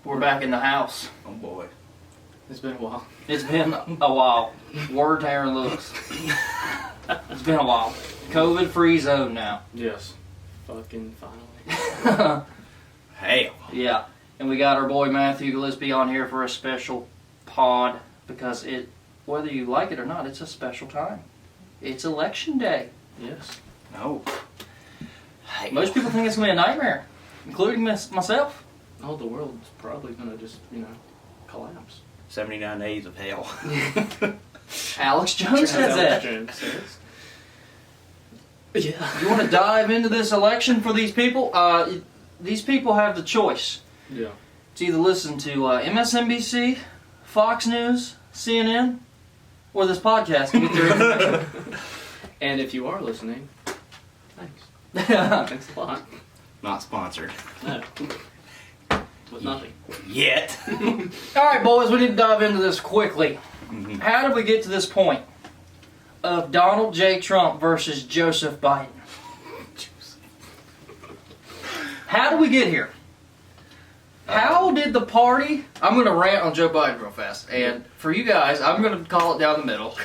We're back in the house. Oh boy. It's been a while. It's been a while. Word to Aaron Lewis. It's been a while. COVID-free zone now. Yes. Fucking finally. Hey. Yeah. And we got our boy Matthew Gillespie on here for a special pod because whether you like it or not, it's a special time. It's election day. Yes. No. Hey. Most people think it's going to be a nightmare, including myself. Oh, the world's probably gonna just, collapse. 79 days of hell. Alex Jones says that. Yeah. You want to dive into this election for these people? These people have the choice. Yeah. To either listen to MSNBC, Fox News, CNN, or this podcast to get their information. And if you are listening, thanks. Thanks a lot. Not sponsored. No. With nothing. Yet. Alright, boys, we need to dive into this quickly. Mm-hmm. How did we get to this point of Donald J. Trump versus Joseph Biden? How did we get here? How did the party... I'm going to rant on Joe Biden real fast. And for you guys, I'm going to call it down the middle.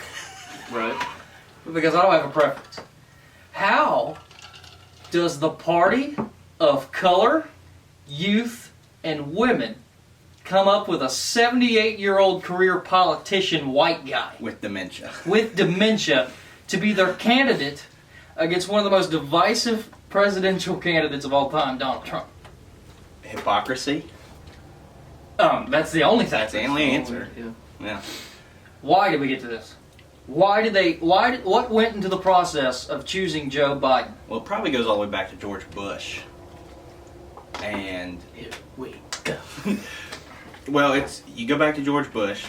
Right. Because I don't have a preference. How does the party of color, youth, and women come up with a 78-year-old career politician white guy With dementia. to be their candidate against one of the most divisive presidential candidates of all time, Donald Trump? Hypocrisy? That's the only thing. That's the only answer. Yeah. Yeah. Why did we get to this? What went into the process of choosing Joe Biden? Well, it probably goes all the way back to George Bush. And... Here we go. Well, you go back to George Bush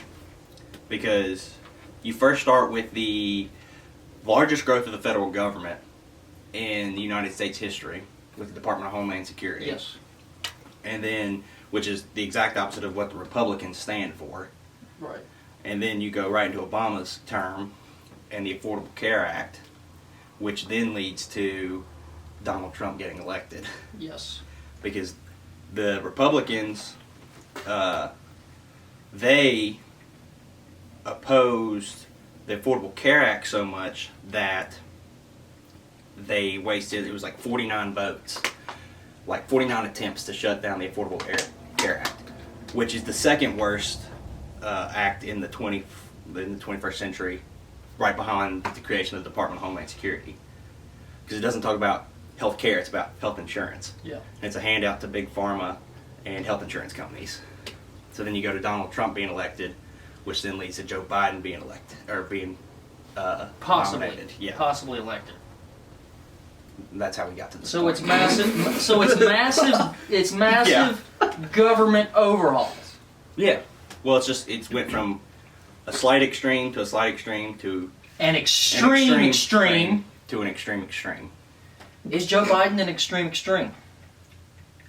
because you first start with the largest growth of the federal government in the United States history with the Department of Homeland Security. Yes. And then, which is the exact opposite of what the Republicans stand for. Right. And then you go right into Obama's term and the Affordable Care Act, which then leads to Donald Trump getting elected. Yes. Because the Republicans, they opposed the Affordable Care Act so much that they wasted, it was like 49 votes, like 49 attempts to shut down the Affordable Care Act, which is the second worst act in the 21st century, right behind the creation of the Department of Homeland Security. Because it doesn't talk about health care, it's about health insurance. Yeah. And it's a handout to big pharma and health insurance companies. So then you go to Donald Trump being elected, which then leads to Joe Biden being elected, or being nominated. Yeah. Possibly elected. That's how we got to this So point. it's massive. So it's massive. It's massive government overhauls. Yeah. Well, it went from a slight extreme to a slight extreme to An extreme. to an extreme extreme. Is Joe Biden an extreme?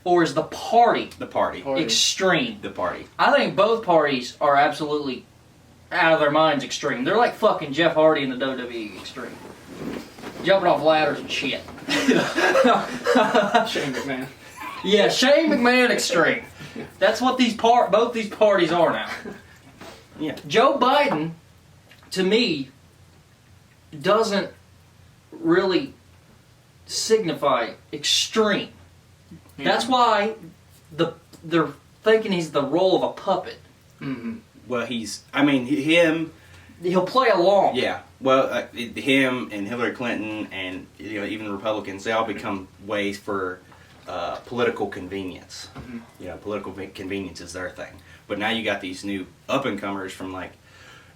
Or is the party The party. extreme? The party. I think both parties are absolutely out of their minds extreme. They're like fucking Jeff Hardy in the WWE extreme. Jumping off ladders and shit. Shane McMahon. Yeah, Shane McMahon extreme. That's what both these parties are now. Yeah. Joe Biden, to me, doesn't really signify extreme. Yeah. That's why they're thinking he's the role of a puppet. Mm-hmm. Well, him. He'll play along. Yeah. Well, him and Hillary Clinton and even the Republicans, they all become ways for political convenience. Mm-hmm. Political convenience is their thing. But now you got these new up-and-comers from like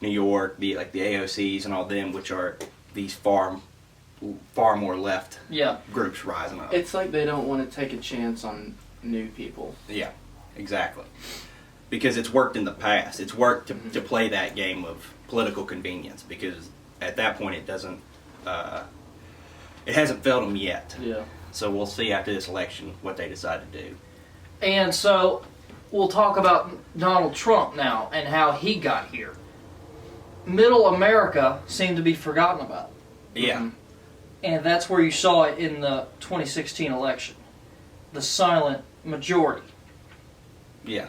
New York, the AOCs and all them, which are these far more left groups rising up. It's like they don't want to take a chance on new people. Yeah, exactly. Because it's worked in the past. It's worked to play that game of political convenience. Because at that point, it doesn't. It hasn't failed them yet. Yeah. So we'll see after this election what they decide to do. And so we'll talk about Donald Trump now and how he got here. Middle America seemed to be forgotten about. Yeah. Mm-hmm. And that's where you saw it in the 2016 election. The silent majority. Yeah.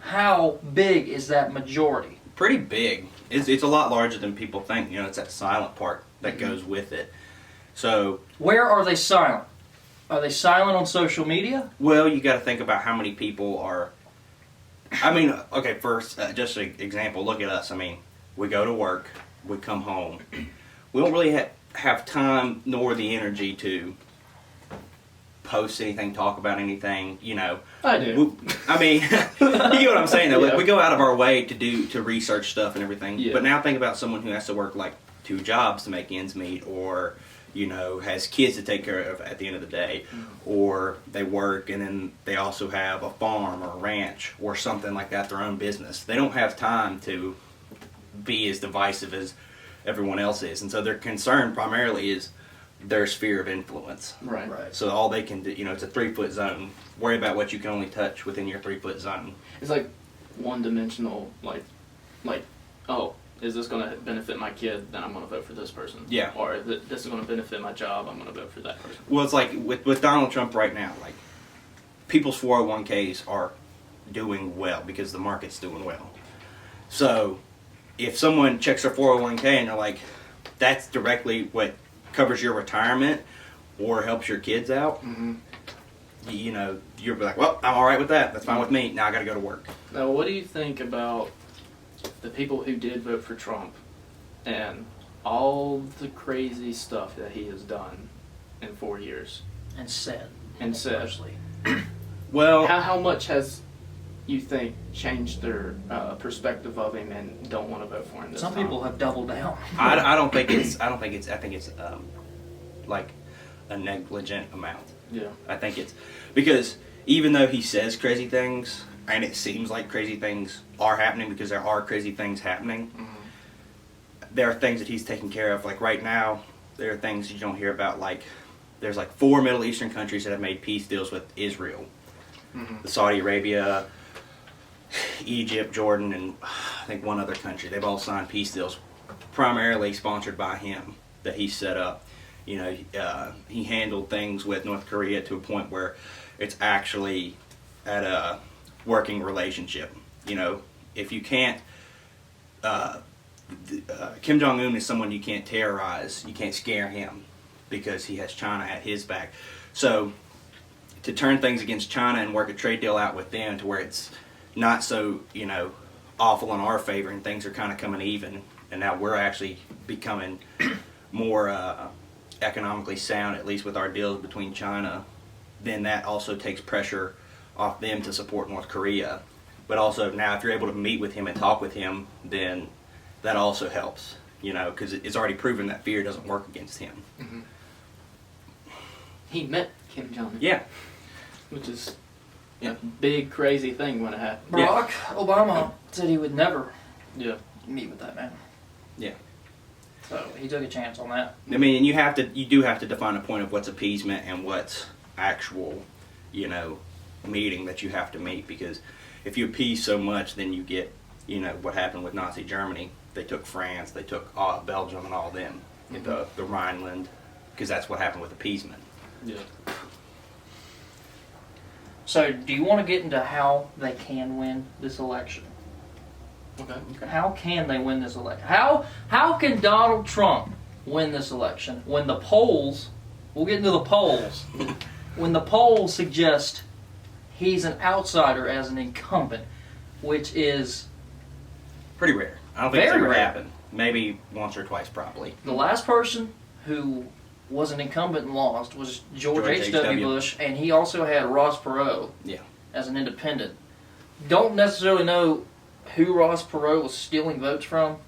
how big is that majority? Pretty big. It's a lot larger than people think. You know, it's that silent part that goes with it. So, Where are they silent? Are they silent on social media? well, you got to think about how many people are. I mean, okay, first, just an example. Look at us. I mean, we go to work, we come home. We don't really have time nor the energy to post anything, talk about anything. You know, I do. I mean, you get what I'm saying though. Yeah. We go out of our way to research stuff and everything. Yeah. But now think about someone who has to work like 2 jobs to make ends meet, or you know, has kids to take care of at the end of the day, or they work and then they also have a farm or a ranch or something like that, their own business. They don't have time to be as divisive as everyone else is, and so their concern primarily is their sphere of influence. Right. So all they can do, you know, it's a 3-foot zone. Worry about what you can only touch within your 3-foot zone. It's like one-dimensional. Like, oh, is this going to benefit my kid? Then I'm going to vote for this person. Yeah. Or if this is going to benefit my job, I'm going to vote for that person. Well, it's like with Donald Trump right now, like people's 401ks are doing well because the market's doing well. So if someone checks their 401k and they're like, that's directly what covers your retirement or helps your kids out, you know, you're like, well, I'm all right with that. That's fine with me. Now I got to go to work. Now, what do you think about the people who did vote for Trump and all the crazy stuff that he has done in 4 years? And said. Especially. Well, How much has you think changed their perspective of him and don't want to vote for him this Some time? people have doubled down. I don't think it's. I think it's like a negligent amount. Yeah. I think it's because even though he says crazy things and it seems like crazy things are happening because there are crazy things happening, there are things that he's taking care of. Like right now, there are things you don't hear about. Like there's like 4 Middle Eastern countries that have made peace deals with Israel, the Saudi Arabia, Egypt, Jordan, and I think one other country. They've all signed peace deals, primarily sponsored by him, that he set up. You know, he handled things with North Korea to a point where it's actually at a working relationship. You know, if you can't, Kim Jong-un is someone you can't terrorize, you can't scare him because he has China at his back. So to turn things against China and work a trade deal out with them to where it's not so, you know, awful in our favor and things are kind of coming even, and now we're actually becoming more economically sound, at least with our deals between China, then that also takes pressure off them to support North Korea. But also now if you're able to meet with him and talk with him, then that also helps, you know, because it's already proven that fear doesn't work against him. He met Kim Jong-un. Yeah. Which is a big, crazy thing when it happened. Barack Obama said he would never Yeah. meet with that man. Yeah. So he took a chance on that. I mean, and you do have to define a point of what's appeasement and what's actual, you know, meeting that you have to meet, because if you appease so much, then you get, you know, what happened with Nazi Germany. They took France, they took Belgium and all them, the Rhineland, because that's what happened with appeasement. Yeah. So do you want to get into how they can win this election? Okay. How can they win this election? How can Donald Trump win this election when the polls, we'll get into the polls, when the polls suggest he's an outsider as an incumbent, which is Pretty rare. I don't think it's Very ever rare. happened. Maybe once or twice, probably. the last person who was an incumbent and lost was George H.W. Bush, and he also had Ross Perot Yeah. as an independent. Don't necessarily know who Ross Perot was stealing votes from.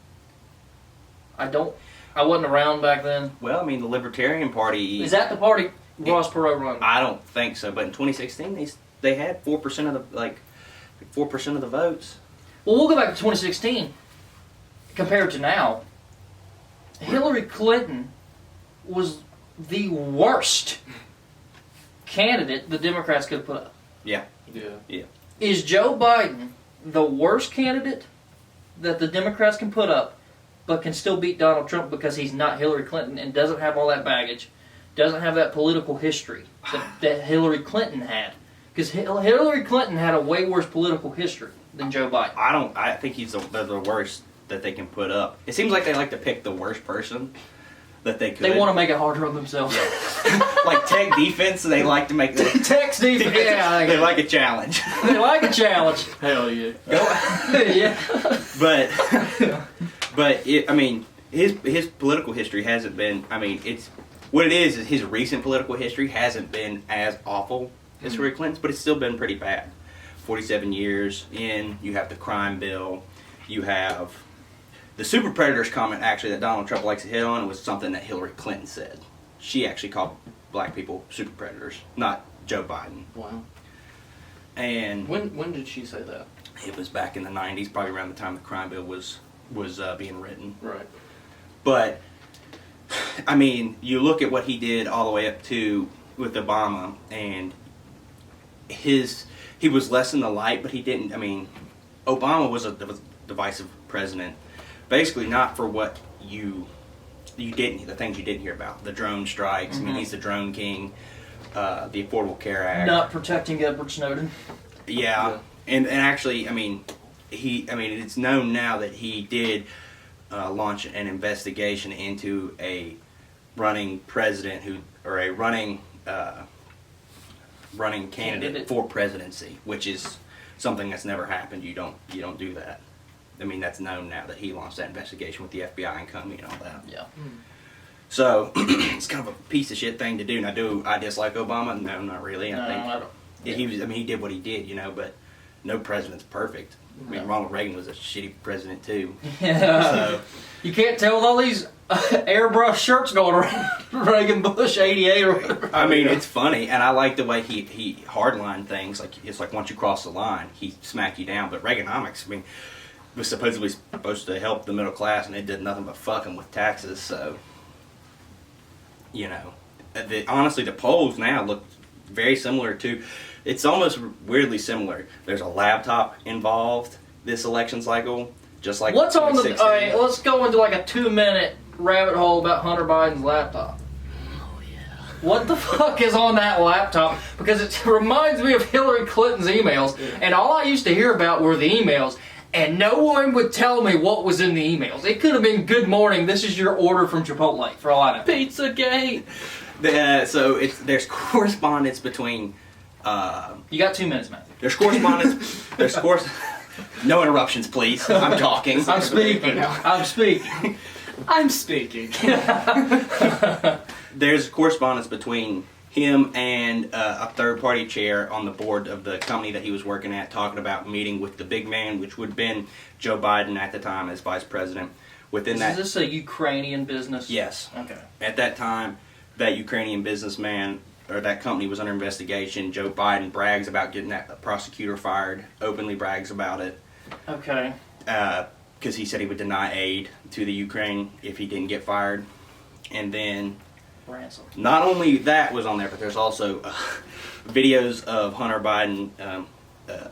I wasn't around back then. Well, I mean, the Libertarian Party. Is that the party Ross Perot run? I don't think so. But in 2016, they had 4% of the 4% of the votes. Well, we'll go back to 2016. Compared to now, Hillary Clinton was the worst candidate the Democrats could have put up. Yeah. Yeah. Is Joe Biden the worst candidate that the Democrats can put up, but can still beat Donald Trump because he's not Hillary Clinton and doesn't have all that baggage, doesn't have that political history that Hillary Clinton had? Because Hillary Clinton had a way worse political history than Joe Biden. I think he's the worst that they can put up. It seems like they like to pick the worst person that they could. They want to make it harder on themselves. Like tech defense, they like to make the Text defense. Yeah, they like a challenge. They like a challenge. Hell yeah. Yeah. But I mean, his political history hasn't been. I mean, it's what it is his recent political history hasn't been as awful as Hillary Clinton's, but it's still been pretty bad. 47 years in, you have the crime bill, you have the super predators comment actually that Donald Trump likes to hit on was something that Hillary Clinton said. She actually called black people super predators, not Joe Biden. Wow. And When did she say that? it was back in the 90s, probably around the time the crime bill was being written. Right. But I mean, you look at what he did all the way up to with Obama, and he was less in the light, but he didn't. I mean, Obama was a divisive president, basically not for what you didn't, the things you didn't hear about, the drone strikes. I mean, he's the drone king, the Affordable Care Act, Not protecting Edward Snowden. yeah. And actually, I mean, it's known now that he did launch an investigation into a running president running candidate for presidency, which is something that's never happened. You don't do that. I mean, that's known now that he launched that investigation with the FBI and Comey and all that. Yeah. So it's kind of a piece of shit thing to do. Now, do I dislike Obama? No, not really. No, I don't. He did what he did, but no president's perfect. I mean, Ronald Reagan was a shitty president too. Yeah. So You can't tell with all these airbrush shirts going around. Reagan Bush 88 or whatever. I mean, it's funny, and I like the way he hardline things. Like it's like once you cross the line, he smack you down. But Reaganomics, I mean, was supposedly supposed to help the middle class, and it did nothing but fucking with taxes. So, honestly, the polls now look very similar to. It's almost weirdly similar. There's a laptop involved this election cycle, just like What's on the? 2016. All right, let's go into like a 2-minute rabbit hole about Hunter Biden's laptop. Oh yeah. What the fuck is on that laptop? Because it reminds me of Hillary Clinton's emails, and all I used to hear about were the emails, and no one would tell me what was in the emails. It could have been, "Good morning, this is your order from Chipotle," for all I know. Pizzagate. So there's correspondence between. You got 2 minutes, man. There's correspondence. No interruptions, please. I'm talking. I'm speaking. I'm speaking. I'm speaking. There's correspondence between him and a third-party chair on the board of the company that he was working at, talking about meeting with the big man, which would have been Joe Biden at the time as vice president. Within Is this a Ukrainian business? Yes. Okay. At that time, that Ukrainian businessman or that company was under investigation. Joe Biden brags about getting that prosecutor fired, openly brags about it. Okay. Because he said he would deny aid to the Ukraine if he didn't get fired. And then, Ransom. not only that was on there, but there's also videos of Hunter Biden,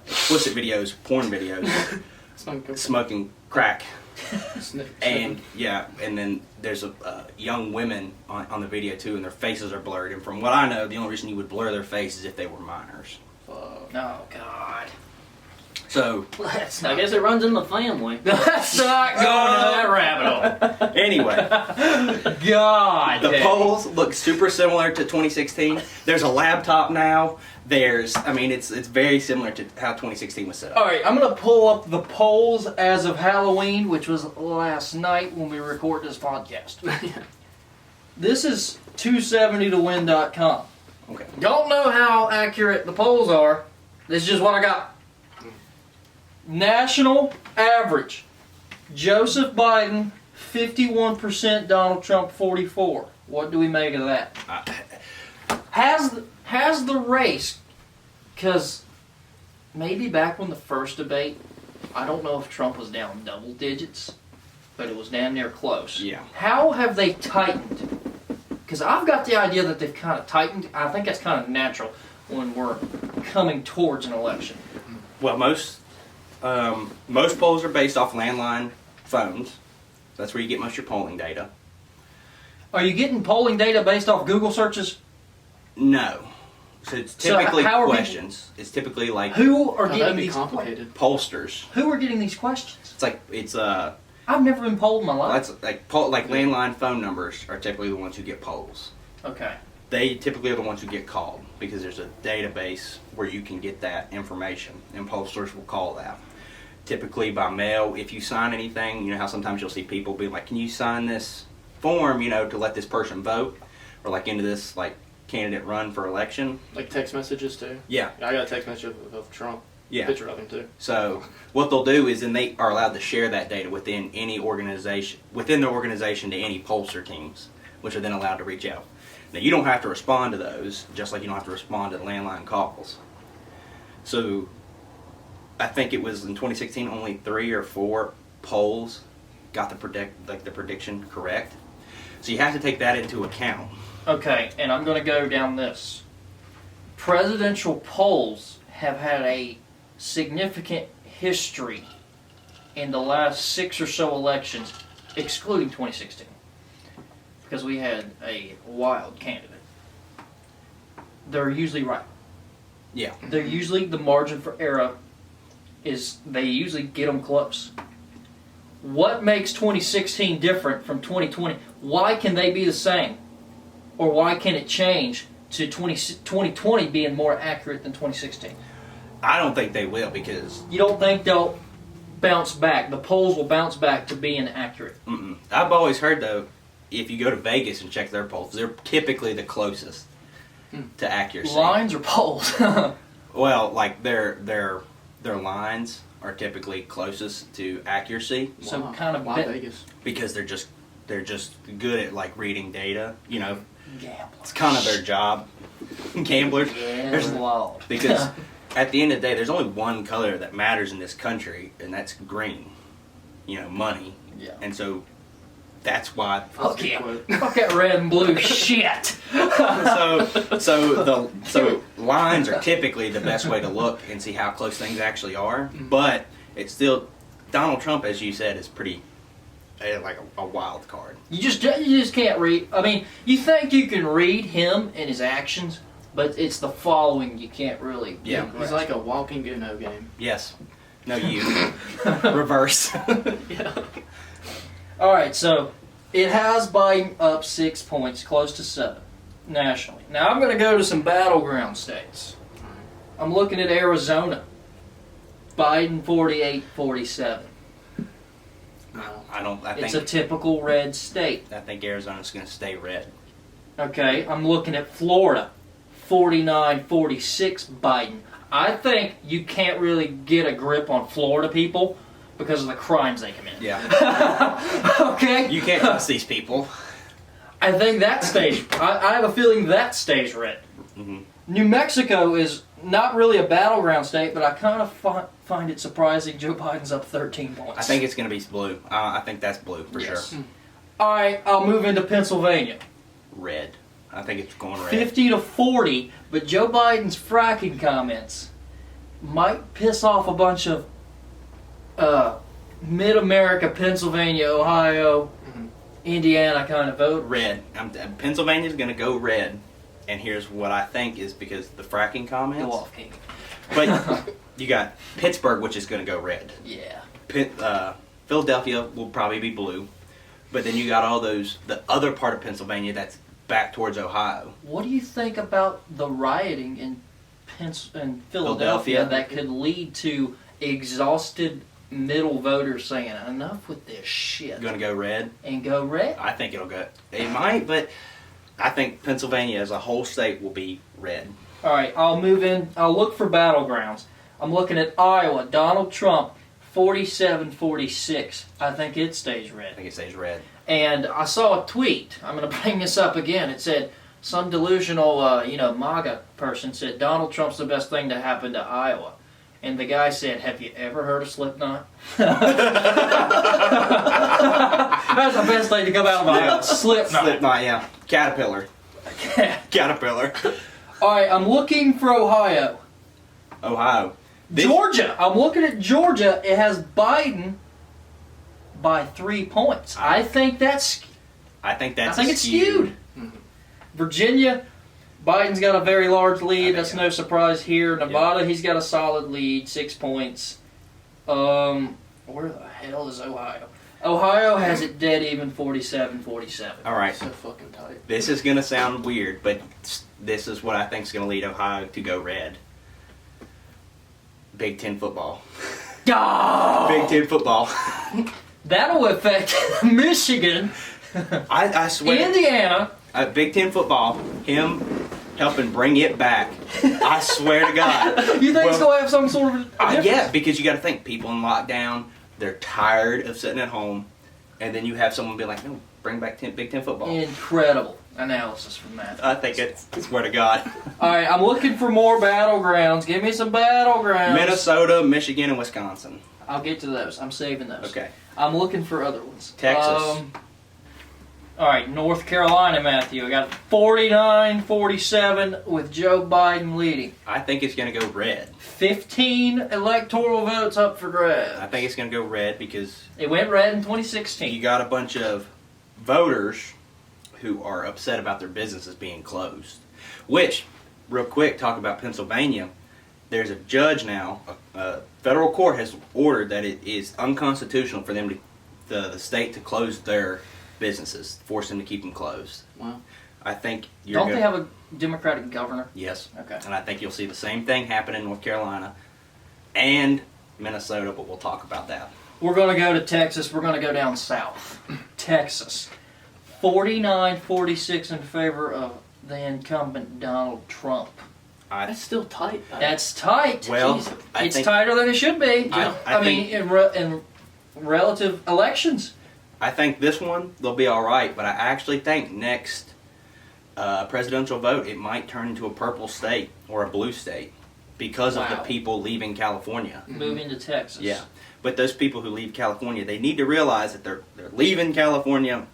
explicit videos, porn videos, smoking crack. And and then there's young women on the video too, and their faces are blurred. And from what I know, the only reason you would blur their face is if they were minors. Oh God. So Let's I not. guess it runs in the family. Let's not go into that rabbit hole. anyway, God. the polls look super similar to 2016. There's a laptop now. It's very similar to how 2016 was set up. All right, I'm gonna pull up the polls as of Halloween, which was last night when we record this podcast. This is 270towin.com. Okay. Don't know how accurate the polls are. This is just what I got. National average: Joseph Biden 51%, Donald Trump 44%. What do we make of that? Has the race, because maybe back when the first debate, I don't know if Trump was down double digits, but it was damn near close. Yeah. How have they tightened? Because I've got the idea that they've kind of tightened. I think that's kind of natural when we're coming towards an election. Well, most polls are based off landline phones. That's where you get most of your polling data. Are you getting polling data based off Google searches? No. So it's So typically how are questions. It's typically like Who are Oh, that'd getting be these complicated. pollsters. Who are getting these questions? It's I've never been polled in my life. that's like landline phone numbers are typically the ones who get polls. Okay. They typically are the ones who get called because there's a database where you can get that information, and pollsters will call that. Typically by mail. If you sign anything, you know how sometimes you'll see people be like, "Can you sign this form, to let this person vote, or like into this like candidate run for election?" Like text messages too. Yeah, I got a text message of Trump. yeah. Picture of him too. So what they'll do is then they are allowed to share that data within any organization, within their organization, to any pollster teams, which are then allowed to reach out. Now you don't have to respond to those, just like you don't have to respond to landline calls. So I think it was in 2016 only 3 or 4 polls got the prediction correct. So you have to take that into account. Okay, and I'm going to go down this. Presidential polls have had a significant history in the last 6 or so elections, excluding 2016, because we had a wild candidate. They're usually right. Yeah. They're usually, the margin for error is they usually get them close. What makes 2016 different from 2020? Why can they be the same? Or why can it change to 2020 being more accurate than 2016? I don't think they will because You don't think they'll bounce back? The polls will bounce back to being accurate. I've always heard though, if you go to Vegas and check their polls, they're typically the closest to accuracy. Lines or polls? Well, like their lines are typically closest to accuracy Some Wow. kind of Why bet- Vegas? because they're just good at like reading data. Gamblers. It's kind of their job. Gamblers. There's- Wild. Because at the end of the day, there's only one color that matters in this country, and that's green. Money. Yeah. And so that's why. Fuck yeah. Fuck that red and blue shit. So lines are typically the best way to look and see how close things actually are. But it's still Donald Trump, as you said, is pretty like a wild card. You just can't read. I mean, you think you can read him and his actions, but it's the following you can't really. Yeah. He's like a walking Uno game. Yes. No, you reverse. Yeah. All right, so it has Biden up 6 points, close to 7 nationally. Now I'm going to go to some battleground states. I'm looking at Arizona. Biden 48-47. No. I It's a think typical red state. Arizona's going to stay red. Okay, I'm looking at Florida. 49-46 Biden. I think you can't really get a grip on Florida people because of the crimes they commit. Yeah. Okay? You can't trust these people. I think that stays. I have a feeling that stays red. Mm-hmm. New Mexico is not really a battleground state, but I kind of find it surprising Joe Biden's up 13 points. I think it's going to be blue. I think that's blue for Yes. sure. All right, I'll move into Pennsylvania. Red. I think it's going red. 50-40, but Joe Biden's fracking comments might piss off a bunch of mid-America, Pennsylvania, Ohio, Indiana kind of vote. Red. Pennsylvania's going to go red. And here's what I think is because the fracking Go comments. off, King. But you got Pittsburgh, which is going to go red. Yeah. Philadelphia will probably be blue. But then you got all those, the other part of Pennsylvania that's back towards Ohio. What do you think about the rioting in Philadelphia Philadelphia? that could lead to exhausted middle voters saying enough with this shit Going to go red. and go red? I think it'll go. It might, but I think Pennsylvania as a whole state will be red. All right, I'll move in. I'll look for battlegrounds. I'm looking at Iowa. Donald Trump, 47-46. I think it stays I red. think it stays red. And I saw a tweet. I'm going to bring this up again. It said some delusional, MAGA person said Donald Trump's the best thing to happen to Iowa. And the guy said, "Have you ever heard of Slipknot?" That's the best thing to come out of Iowa. Slipknot. Slipknot, yeah. Caterpillar. Caterpillar. All right, I'm looking for Ohio. Ohio. Georgia. I'm looking at Georgia. It has Biden by 3 points. I think it's skewed. skewed. Virginia, Biden's got a very large lead. That's yeah. no surprise here. Nevada, he's got a solid lead, 6 points. Where the hell is Ohio? Ohio has it dead even, 47-47. All right. So fucking tight. This is going to sound weird, but this is what I think is going to lead Ohio to go red. Big Ten football. Oh! Big Ten football. That'll affect Michigan, I swear. Indiana. Big Ten football, him helping bring it back. I swear to God. You think it's going to have some sort of difference? Yeah, because you got to think, people in lockdown, they're tired of sitting at home, and then you have someone be like, no, bring back Big Ten football. Incredible analysis from that. I think it's, swear to God. All right, I'm looking for more battlegrounds. Give me some battlegrounds. Minnesota, Michigan, and Wisconsin. I'll get to those. I'm saving those. Okay. I'm looking for other ones. Texas. All right, North Carolina, Matthew. I got 49-47 with Joe Biden leading. I think it's going to go red. 15 electoral votes up for grabs. I think it's going to go red because It went red in 2016. you got a bunch of voters who are upset about their businesses being closed. Which, real quick, talk about Pennsylvania. There's a judge now, a federal court has ordered that it is unconstitutional for them to, the state to close their businesses, force them to keep them closed. Wow. I think you're Don't they have a Democratic governor? Yes. Okay. And I think you'll see the same thing happen in North Carolina and Minnesota, but we'll talk about that. We're going to go to Texas. We're going to go down south. Texas. 49-46 in favor of the incumbent Donald Trump. That's still tight, though. That's tight. Well, Jesus. I It's think- tighter than it should be. I mean, in relative elections. I think this one, they'll be all right, but I actually think next presidential vote, it might turn into a purple state or a blue state because of the Wow. people leaving California. Moving to Texas. Yeah. But those people who leave California, they need to realize that they're leaving California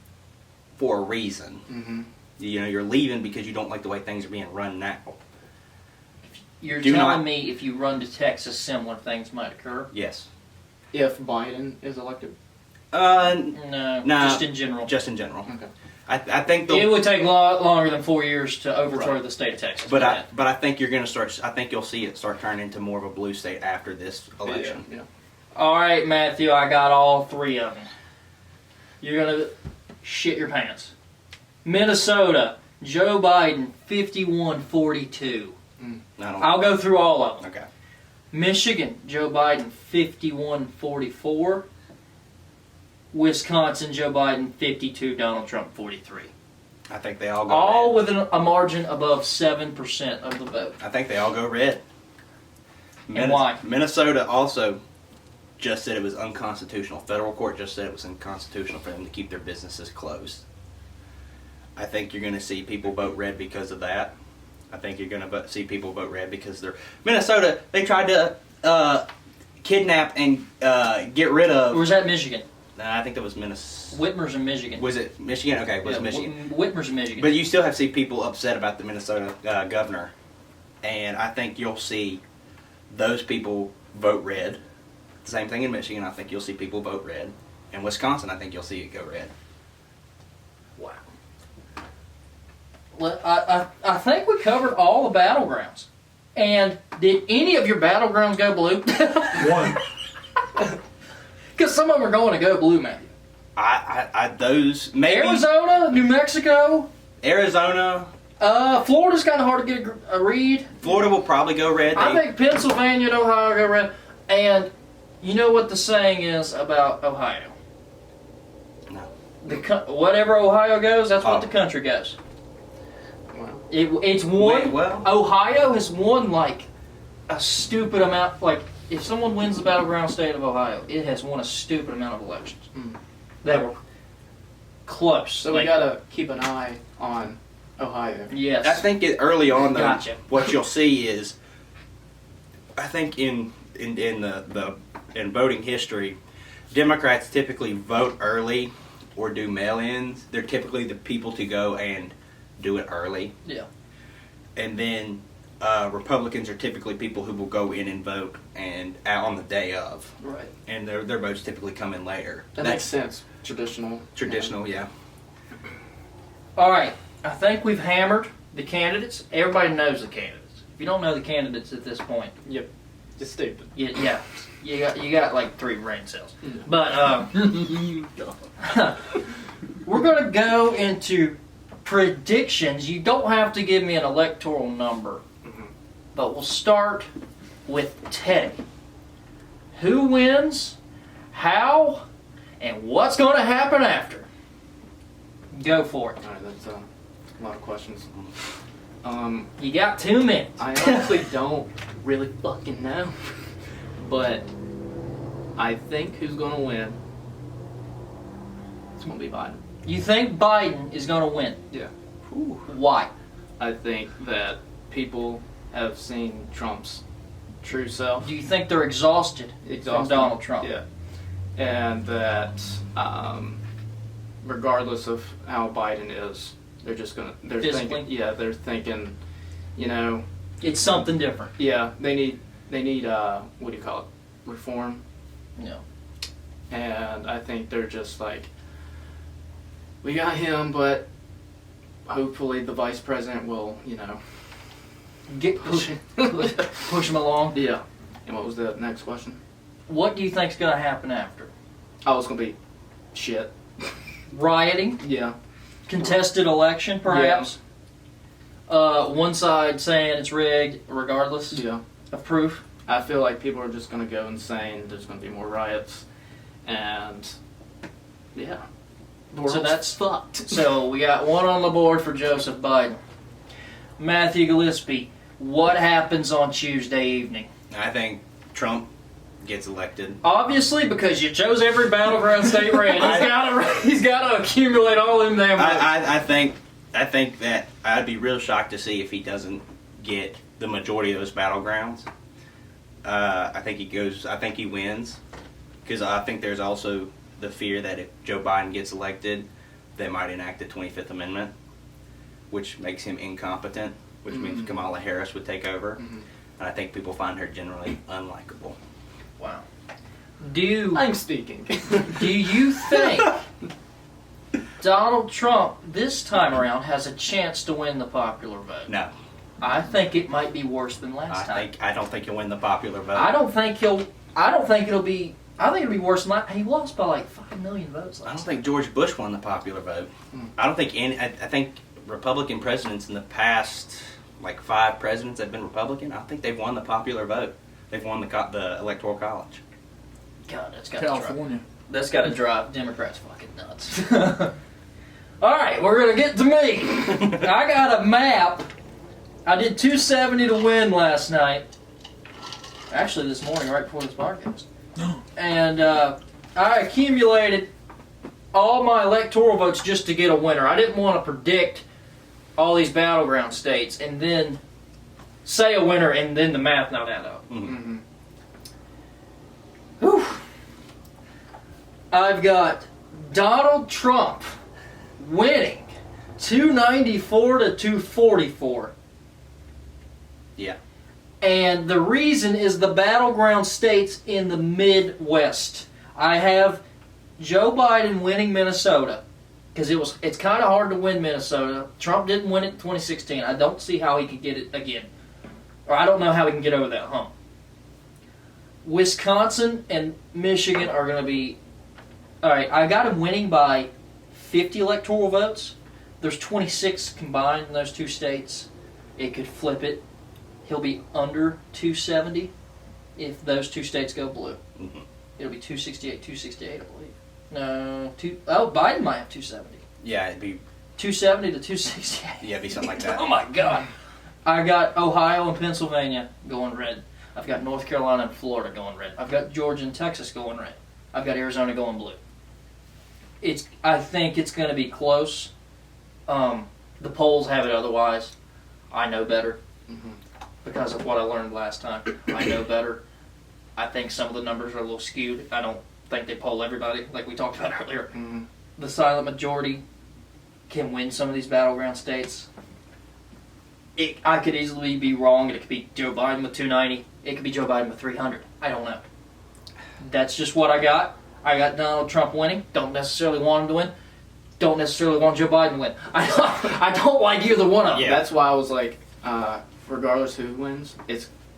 for a reason. Mm-hmm. You know, you're leaving because you don't like the way things are being run now. You're Do telling not- me if you run to Texas, similar things might occur? Yes. If Biden is elected. No, Nah, just in general. Just in general. Okay. I think It they'll. would take a lot longer than 4 years to overthrow Right. the state of Texas. But I think you're going to start. I think you'll see it start turning into more of a blue state after this election. Yeah. All right, Matthew, I got all three of them. You're going to shit your pants. Minnesota, Joe Biden, 51-42. I don't. I'll go through all of them. Okay. Michigan, Joe Biden, 51-44. Wisconsin, Joe Biden, 52. Donald Trump, 43. I think they all go. All red. with a margin above 7% of the vote. I think they all go red. And why? Minnesota also just said it was unconstitutional. Federal court just said it was unconstitutional for them to keep their businesses closed. I think you're going to see people vote red because of that. I think you're going to see people vote red because they're Minnesota. They tried to kidnap and get rid Or of. was that Michigan? Nah, I think that was Minnesota. Whitmer's in Michigan. Was it Michigan? Okay, it was Yeah, Michigan. Whitmer's in Michigan. But you still have see people upset about the Minnesota governor, and I think you'll see those people vote red. Same thing in Michigan. I think you'll see people vote red. In Wisconsin, I think you'll see it go red. Wow. Well, I think we covered all the battlegrounds. And did any of your battlegrounds go blue? One. Because some of them are going to go blue, Matthew. Those maybe Arizona, New Mexico, Arizona, Florida's kind of hard to get a read. Florida will probably go red. I think Pennsylvania and Ohio go red. And you know what the saying is about Ohio? No. Whatever Ohio goes, that's what Oh. the country goes. Wow. It's won. Wait, well. Ohio has won like a stupid amount. Like if someone wins the battleground state of Ohio, it has won a stupid amount of elections. Mm. They were close. So we gotta keep an eye on Ohio. Yes. I think early on though, Gotcha. what you'll see is, I think in voting history, Democrats typically vote early or do mail-ins. They're typically the people to go and do it early. Yeah. And then Republicans are typically people who will go in and vote and on the day of. Right. And their votes typically come in later. That makes sense. Traditional. Traditional, yeah. All right. I think we've hammered the candidates. Everybody knows the candidates. If you don't know the candidates at this point, Yep. Just stupid. yeah, you got like 3 brain cells. But we're gonna go into predictions. You don't have to give me an electoral number, but we'll start with Teddy. Who wins? How? And what's going to happen after? Go for it. All right, that's a lot of questions. You got 2 minutes. I honestly don't really fucking know, but I think who's gonna win? It's gonna be Biden. You think Biden is going to win? Yeah. Why? I think that people have seen Trump's true self. Do you think they're exhausted from Donald Trump? Yeah. And that regardless of how Biden is, they're just gonna Discipline? they're thinking, you know, It's something different. yeah, they need what do you call it? Reform. No. And I think they're just like, we got him, but hopefully the vice president will, you know, Push him along. yeah. And what was the next question? What do you think's going to happen after? Oh, it's gonna be shit. Rioting? Yeah. Contested election, perhaps? One side saying it's rigged, regardless Yeah. of proof? I feel like people are just gonna go insane. There's gonna be more riots, and yeah, the world's So that's fucked. So we got 1 on the board for Joseph Biden. Matthew Gillespie, what happens on Tuesday evening? I think Trump gets elected. Obviously, because you chose every battleground state ran. He's got to accumulate all them damn votes. I think that I'd be real shocked to see if he doesn't get the majority of those battlegrounds. I think he wins, because I think there's also the fear that if Joe Biden gets elected, they might enact the 25th Amendment, which makes him incompetent, which means Kamala Harris would take over. And I think people find her generally unlikable. Wow. I'm speaking. Do you think Donald Trump this time around has a chance to win the popular vote? No, I think it might be worse than last time. I don't think he'll win the popular vote. I think it'll be worse than last. He lost by like 5 million votes I don't last think George Bush won the popular vote. I don't think any. I think Republican presidents in the past, like 5 presidents that have been Republican, I don't think they've won the popular vote. They've won the Electoral College. God, that's got to drive Democrats fucking nuts. All right, we're gonna get to me. I got a map. I did 270 to win last night. Actually, this morning, right before this podcast. And I accumulated all my electoral votes just to get a winner. I didn't want to predict all these battleground states and then say a winner and then the math not add up. Whew. I've got Donald Trump winning 294 to 244. Yeah. And the reason is the battleground states in the Midwest. I have Joe Biden winning Minnesota because it's kind of hard to win Minnesota. Trump didn't win it in 2016. I don't see how he could get it again. Or I don't know how he can get over that hump. Wisconsin and Michigan are going to be... Alright, I got him winning by 50 electoral votes. There's 26 combined in those 2 states. It could flip it. He'll be under 270 if those 2 states go blue. It'll be 268, 268, I believe. No, Biden might have 270. Yeah, it'd be 270 to 268. Yeah, it'd be something like that. Oh my God. I got Ohio and Pennsylvania going red. I've got North Carolina and Florida going red. I've got Georgia and Texas going red. I've got Arizona going blue. I think it's going to be close. The polls have it otherwise. I know better because of what I learned last time. I know better. I think some of the numbers are a little skewed. I don't think they poll everybody like we talked about earlier. The silent majority can win some of these battleground states. I could easily be wrong. It could be Joe Biden with 290. It could be Joe Biden with 300. I don't know. That's just what I got. I got Donald Trump winning. Don't necessarily want him to win. don't necessarily want Joe Biden to win. I don't like either one of them. Yeah. That's why I was like, regardless who wins,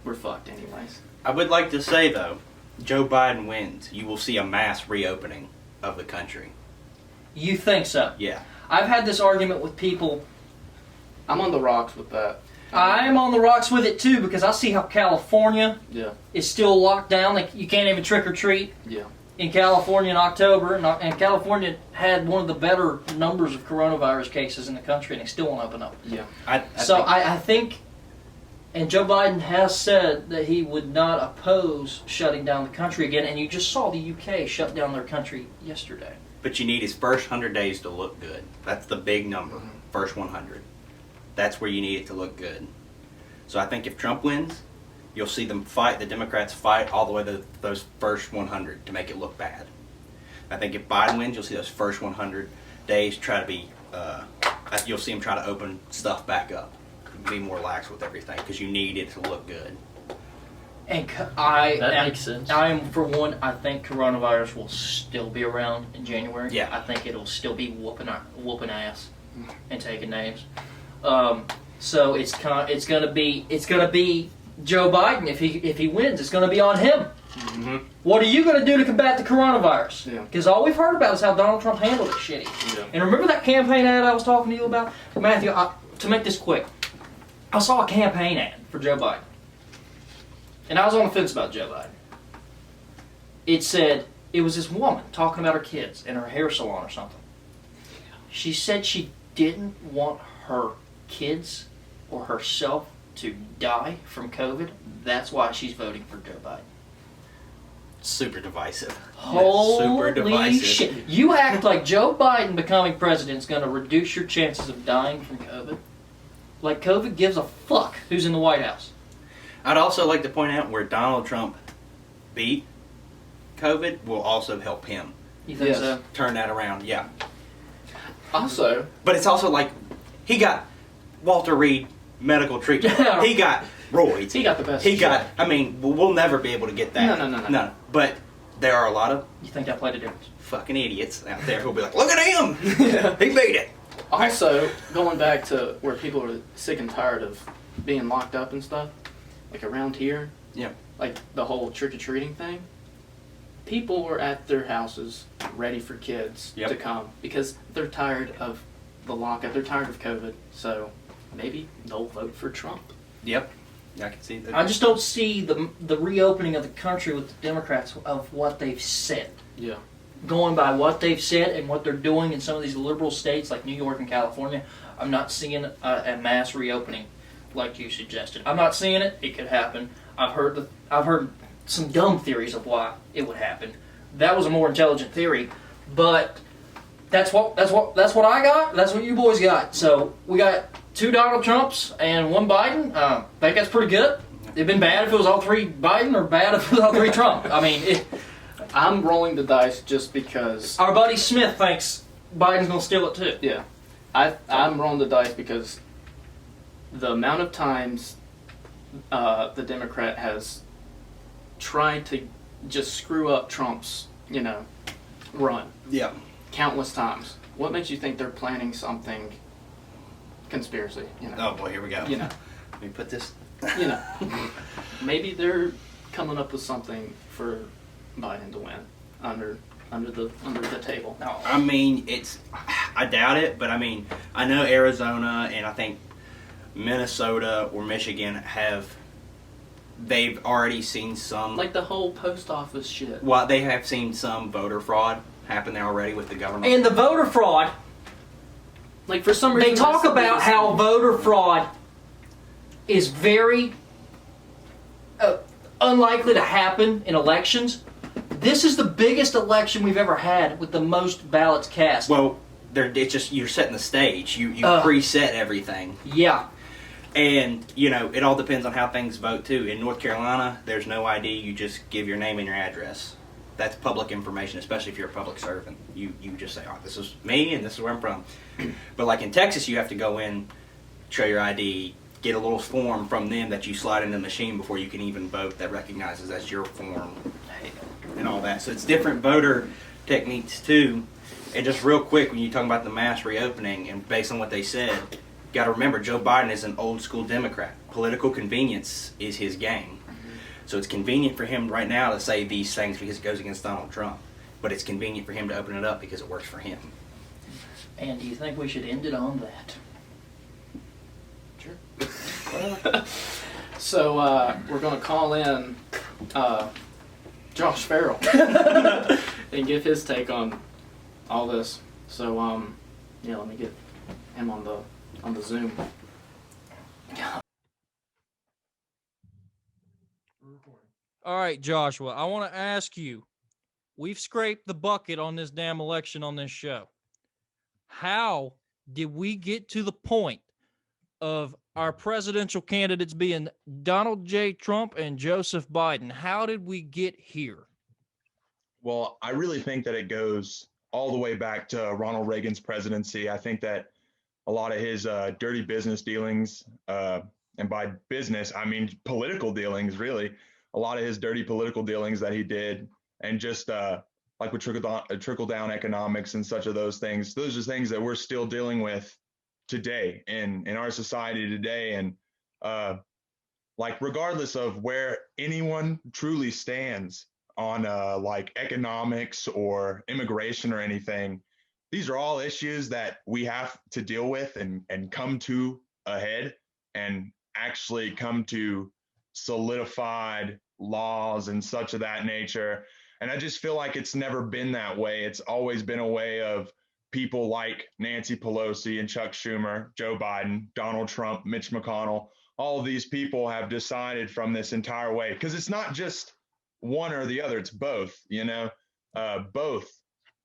we're fucked anyways. I would like to say, though, Joe Biden wins, you will see a mass reopening of the country. You think so? Yeah. I've had this argument with people. I'm on the rocks with that. I'm on the rocks with it too because I see how California Yeah. is still locked down. Like you can't even trick or treat Yeah. in California in October, and California had one of the better numbers of coronavirus cases in the country, and they still won't open up. Yeah. I think, and Joe Biden has said that he would not oppose shutting down the country again, and you just saw the UK shut down their country yesterday. But you need his first 100 days to look good. That's the big number. First 100. That's where you need it to look good. So I think if Trump wins, you'll see them fight, the Democrats fight all the way to those first 100 to make it look bad. I think if Biden wins, you'll see those first 100 days try to be, you'll see him try to open stuff back up. Be more lax with everything because you need it to look good. And That makes sense. I am, for one, I think coronavirus will still be around in January. Yeah. I think it'll still be whooping ass and taking names. So it's gonna be Joe Biden if he wins. It's gonna be on him. Mm-hmm. What are you gonna do to combat the coronavirus? Yeah. Because all we've heard about is how Donald Trump handled it shitty. Yeah. And remember that campaign ad I was talking to you about, Matthew? To make this quick, I saw a campaign ad for Joe Biden. And I was on the fence about Joe Biden. It said, it was this woman talking about her kids in her hair salon or something. She said she didn't want her kids or herself to die from COVID. That's why she's voting for Joe Biden. Super divisive. Holy Super divisive. shit. You act like Joe Biden becoming president is going to reduce your chances of dying from COVID? Like COVID gives a fuck who's in the White House. I'd also like to point out where Donald Trump beat COVID will also help him You think Yes. so? turn that around. Yeah. Also, But it's also like he got Walter Reed medical treatment. Yeah. He got roids. he got the best. He got. I mean, we'll never be able to get that. No. But there are a lot of You think that played a difference? fucking idiots out there who'll be like, "Look at him! Yeah. He beat it." Also, going back to where people are sick and tired of being locked up and stuff, like around here, Yeah. like the whole trick-or-treating thing, people were at their houses ready for kids Yep. to come because they're tired of the lockup, they're tired of COVID, so maybe they'll vote for Trump. Yep. I can see that. I just don't see the reopening of the country with the Democrats of what they've said. Yeah. Going by what they've said and what they're doing in some of these liberal states like New York and California, I'm not seeing a mass reopening like you suggested. I'm not seeing it. It could happen. I've heard some dumb theories of why it would happen. That was a more intelligent theory, but that's what I got. That's what you boys got. So we got 2 Donald Trumps and 1 Biden. I think that's pretty good. It'd been bad if it was all 3 Biden or bad if it was all 3 Trump. I mean, I'm rolling the dice just because. our buddy Smith thinks Biden's gonna steal it too. Yeah. I'm rolling the dice because the amount of times the Democrat has tried to just screw up Trump's, run Yeah. countless times. What makes you think they're planning something conspiracy? Oh boy, here we go. You know. Let me put this. Maybe they're coming up with something for Biden to win under the table. No. I mean, I doubt it, but I mean, I know Arizona and I think Minnesota or Michigan they've already seen some, Like the whole post office shit. well, they have seen some voter fraud happen there already with the government. And the voter fraud, Like for some reason they talk that's the about biggest how thing. voter fraud is very unlikely to happen in elections. This is the biggest election we've ever had with the most ballots cast. Well, it's just you're setting the stage. You preset everything. Yeah. And, it all depends on how things vote, too. In North Carolina, there's no ID. You just give your name and your address. That's public information, especially if you're a public servant. You just say, oh, this is me and this is where I'm from. But like in Texas, you have to go in, show your ID, get a little form from them that you slide in the machine before you can even vote that recognizes that's your form and all that. So it's different voter techniques, too. And just real quick, when you talk about the mass reopening, and based on what they said, you got to remember Joe Biden is an old school Democrat. Political convenience is his game. So it's convenient for him right now to say these things because it goes against Donald Trump. But it's convenient for him to open it up because it works for him. And do you think we should end it on that? Sure. So we're going to call in Josh Farrell and give his take on all this. So yeah, let me get him on the Zoom. All right, Joshua, I want to ask you, we've scraped the bucket on this damn election on this show. How did we get to the point of our presidential candidates being Donald J. Trump and Joseph Biden? How did we get here? Well, I really think that it goes all the way back to Ronald Reagan's presidency. I think that a lot of his dirty business dealings, and by business, I mean political dealings, really, a lot of his dirty political dealings that he did, and just like with trickle down economics and such of those are things that we're still dealing with today in our society today. And like regardless of where anyone truly stands on like economics or immigration or anything, these are all issues that we have to deal with and come to a head and actually come to solidified laws and such of that nature. And I just feel like it's never been that way. It's always been a way of people like Nancy Pelosi and Chuck Schumer, Joe Biden, Donald Trump, Mitch McConnell. All of these people have decided from this entire way, because it's not just one or the other, it's both, you know, both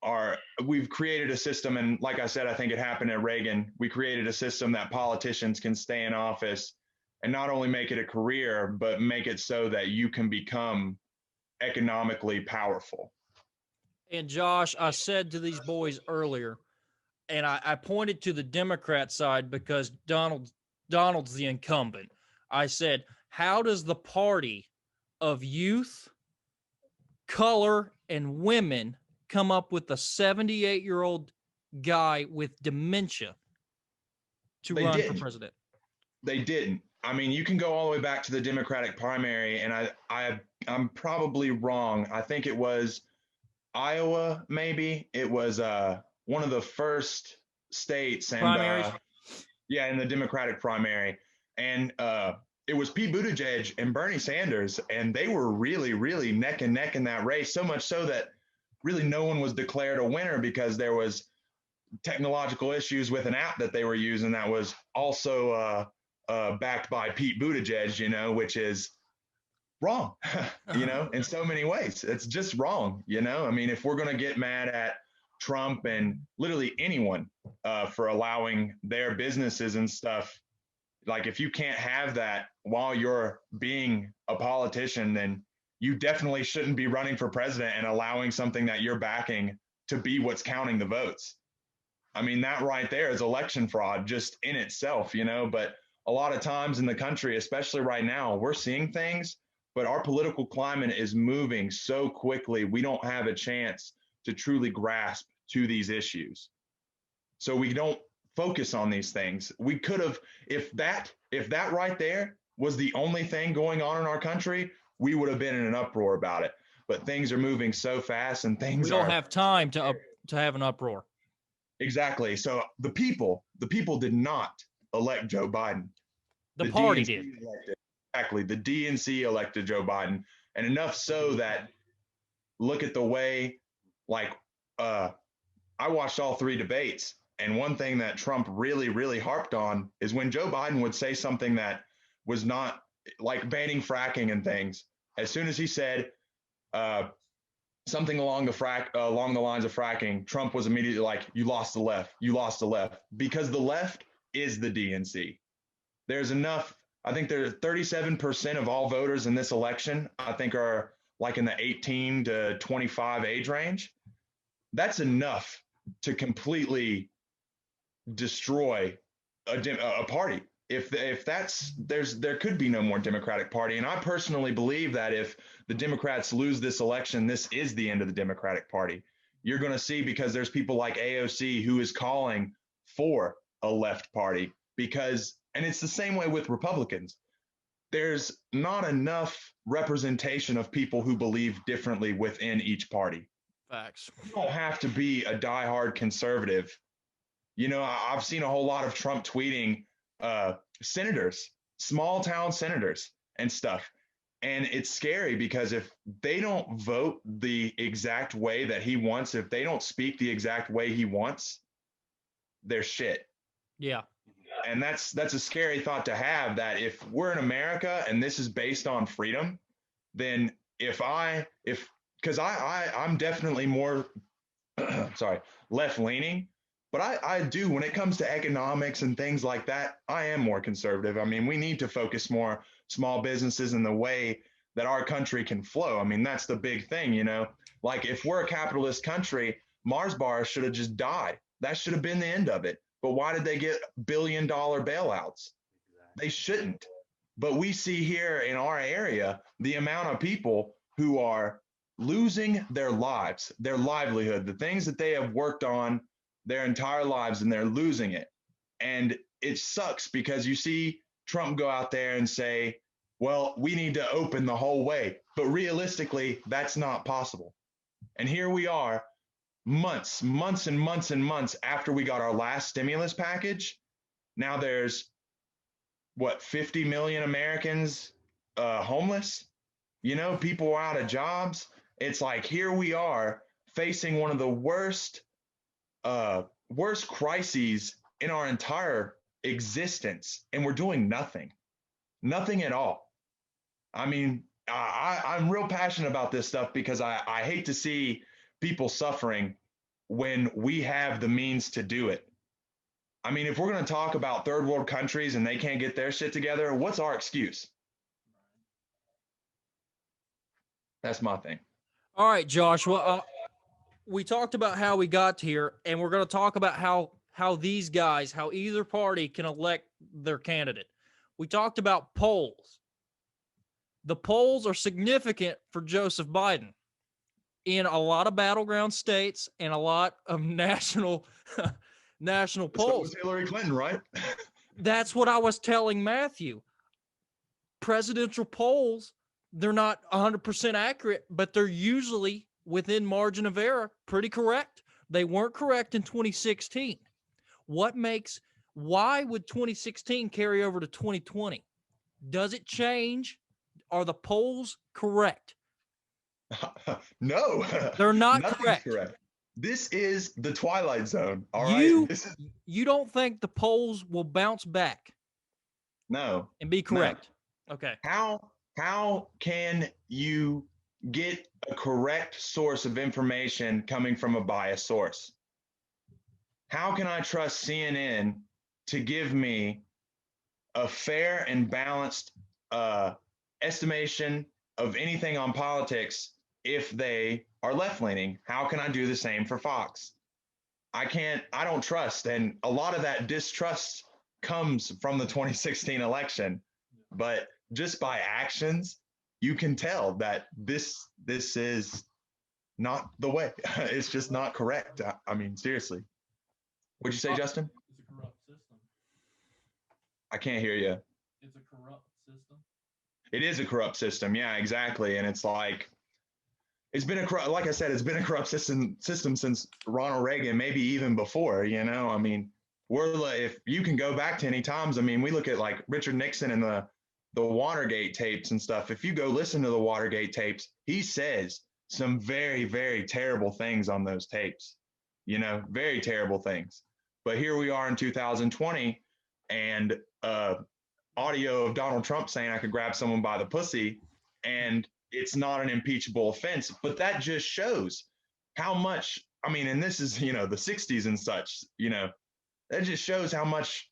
are, we've created a system. And like I said, I think it happened at Reagan. We created a system that politicians can stay in office and not only make it a career, but make it so that you can become economically powerful. And Josh, I said to these boys earlier, and I pointed to the Democrat side because Donald's the incumbent. I said, how does the party of youth, color, and women come up with a 78-year-old guy with dementia to run for president? They didn't. I mean, you can go all the way back to the Democratic primary, and I'm probably wrong. I think it was Iowa, maybe. It was one of the first states, and Primaries? yeah, in the Democratic primary. And it was Pete Buttigieg and Bernie Sanders, and they were really, really neck and neck in that race, so much so that really no one was declared a winner because there was technological issues with an app that they were using that was also backed by Pete Buttigieg, you know, which is wrong, you know, in so many ways. It's just wrong, you know. I mean, if we're going to get mad at Trump and literally anyone for allowing their businesses and stuff, like if you can't have that while you're being a politician, then you definitely shouldn't be running for president and allowing something that you're backing to be what's counting the votes. I mean, that right there is election fraud just in itself, you know. But a lot of times in the country, especially right now, we're seeing things, but our political climate is moving so quickly, we don't have a chance to truly grasp to these issues. So we don't focus on these things. We could have, if that right there was the only thing going on in our country, we would have been in an uproar about it. But things are moving so fast, and things We don't have time to have an uproar. Exactly. So the people did not elect Joe Biden. The party DNC did. elected. Exactly. The DNC elected Joe Biden, and enough so that look at the way, like, I watched all three debates, and one thing that Trump really, really harped on is when Joe Biden would say something that was not like banning fracking and things. As soon as he said something along the lines of fracking, Trump was immediately like, "You lost the left. You lost the left," because the left is the DNC. There's enough. I think there are 37% of all voters in this election, I think, are like in the 18 to 25 age range. That's enough to completely destroy a party. If that's there could be no more Democratic Party. And I personally believe that if the Democrats lose this election, this is the end of the Democratic Party. you're going to see, because there's people like AOC who is calling for a left party, because, and it's the same way with Republicans. There's not enough representation of people who believe differently within each party. Facts. You don't have to be a diehard conservative. You know, I've seen a whole lot of Trump tweeting senators, small town senators and stuff. And it's scary because if they don't vote the exact way that he wants, if they don't speak the exact way he wants, they're shit. Yeah. And that's a scary thought to have, that if we're in America and this is based on freedom, then because I'm definitely more left leaning, but I do, when it comes to economics and things like that, I am more conservative. I mean, we need to focus more small businesses in the way that our country can flow. I mean, that's the big thing, you know, like if we're a capitalist country, Mars bars should have just died. That should have been the end of it. But why did they get billion-dollar bailouts? They shouldn't. But we see here in our area the amount of people who are losing their lives, their livelihood, the things that they have worked on their entire lives, and they're losing it. And it sucks because you see Trump go out there and say, well, we need to open the whole way. But realistically, that's not possible. And here we are, months and months after we got our last stimulus package. Now there's 50 million Americans homeless. You know, people are out of jobs. It's like, here we are facing one of the worst crises in our entire existence, and we're doing nothing at all. I mean, I'm real passionate about this stuff because I hate to see people suffering when we have the means to do it. I mean, if we're going to talk about third world countries and they can't get their shit together, what's our excuse? That's my thing. All right, Josh. Well, we talked about how we got here, and we're going to talk about how these guys, how either party can elect their candidate. We talked about polls. The polls are significant for Joseph Biden in a lot of battleground states and a lot of national polls. So was Hillary Clinton, right? That's what I was telling Matthew. Presidential polls, they're not 100% accurate, but they're usually within margin of error, pretty correct. They weren't correct in 2016. Why would 2016 carry over to 2020? Does it change? Are the polls correct? No, They're not nothing's correct. This is the Twilight Zone. All right. You don't think the polls will bounce back? No. And be correct. No. Okay. How can you get a correct source of information coming from a biased source? How can I trust CNN to give me a fair and balanced estimation of anything on politics if they are left-leaning? How can I do the same for Fox? I don't trust. And a lot of that distrust comes from the 2016 election. But just by actions, you can tell that this is not the way. It's just not correct. I mean, seriously. What'd you say, Justin? It's a corrupt system. I can't hear you. It's a corrupt system. It is a corrupt system. Yeah, exactly. And it's like, like I said, it's been a corrupt system since Ronald Reagan, maybe even before, you know. I mean, if you can go back to any times, I mean, we look at like Richard Nixon and the Watergate tapes and stuff. If you go listen to the Watergate tapes, he says some very, very terrible things on those tapes, you know, very terrible things. But here we are in 2020, and audio of Donald Trump saying I could grab someone by the pussy, and it's not an impeachable offense. But that just shows how much, I mean, and this is, you know, the 60s and such, you know, that just shows how much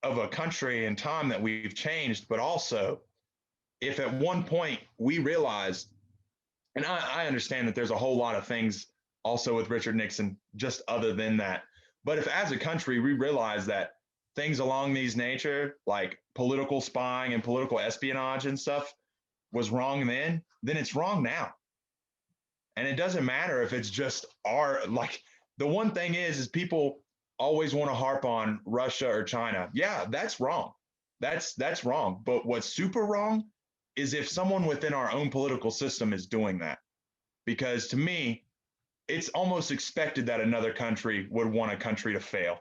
of a country and time that we've changed. But also, if at one point we realized, and I understand that there's a whole lot of things also with Richard Nixon, just other than that. But if as a country we realize that things along these nature, like political spying and political espionage and stuff, was wrong then it's wrong now. And it doesn't matter if it's just like the one thing is people always want to harp on Russia or China. Yeah, that's wrong. That's wrong. But what's super wrong is if someone within our own political system is doing that. Because to me, it's almost expected that another country would want a country to fail.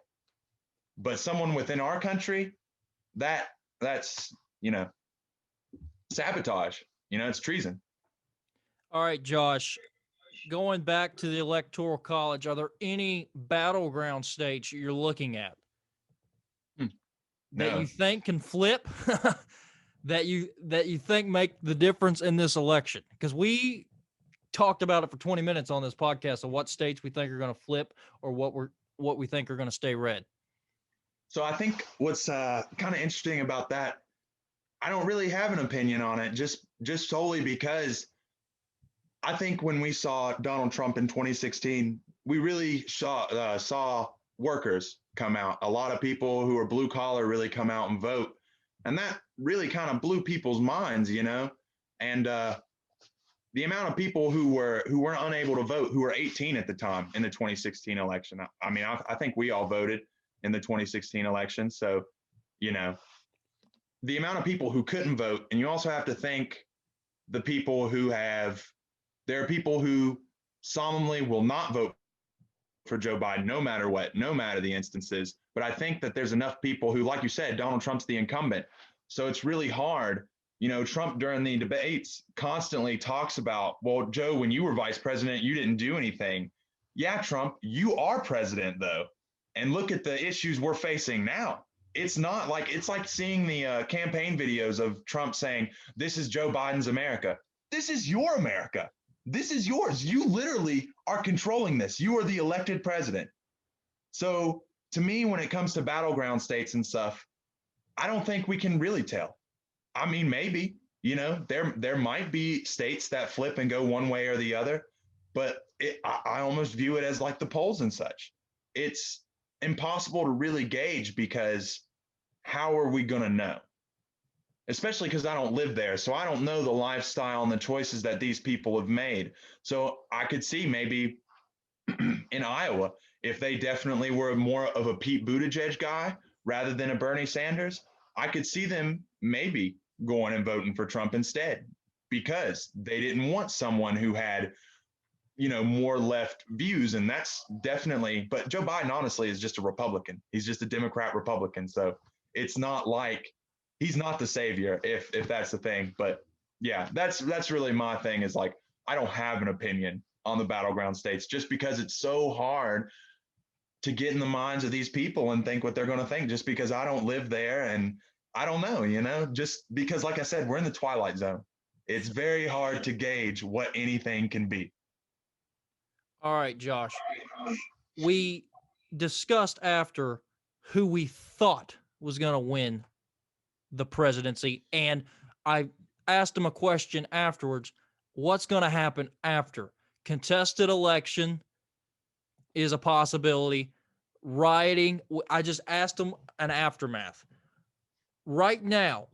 But someone within our country, that's, sabotage. It's treason. All right, Josh, going back to the Electoral College, are there any battleground states you're looking at that No. you think can flip, that you think make the difference in this election? Because we talked about it for 20 minutes on this podcast of what states we think are going to flip or what we think are going to stay red. So I think what's kind of interesting about that, I don't really have an opinion on it, just solely because I think when we saw Donald Trump in 2016, we really saw workers come out. A lot of people who are blue collar really come out and vote, and that really kind of blew people's minds, And the amount of people who were unable to vote, who were 18 at the time in the 2016 election. I mean, I think we all voted in the 2016 election, so the amount of people who couldn't vote, and you also have to think the people there are people who solemnly will not vote for Joe Biden, no matter what, no matter the instances. But I think that there's enough people who, like you said, Donald Trump's the incumbent. So it's really hard. Trump during the debates constantly talks about, well, Joe, when you were vice president, you didn't do anything. Yeah, Trump, you are president, though. And look at the issues we're facing now. It's like seeing the campaign videos of Trump saying, this is Joe Biden's America. This is your America. This is yours. You literally are controlling this. You are the elected president. So to me, when it comes to battleground states and stuff, I don't think we can really tell. I mean, maybe, there might be states that flip and go one way or the other, but I almost view it as like the polls and such. It's impossible to really gauge because how are we going to know? Especially because I don't live there. So I don't know the lifestyle and the choices that these people have made. So I could see maybe in Iowa, if they definitely were more of a Pete Buttigieg guy rather than a Bernie Sanders, I could see them maybe going and voting for Trump instead because they didn't want someone who had, more left views. And that's definitely, but Joe Biden, honestly, is just a Republican. He's just a Democrat Republican. So it's not like he's not the savior if that's the thing. But yeah, that's really my thing is like, I don't have an opinion on the battleground states just because it's so hard to get in the minds of these people and think what they're going to think just because I don't live there. And I don't know, just because, like I said, we're in the twilight zone. It's very hard to gauge what anything can be. All right, Josh. We discussed after who we thought was going to win the presidency, and I asked him a question afterwards. What's going to happen after? Contested election is a possibility. Rioting. I just asked him an aftermath. Right now,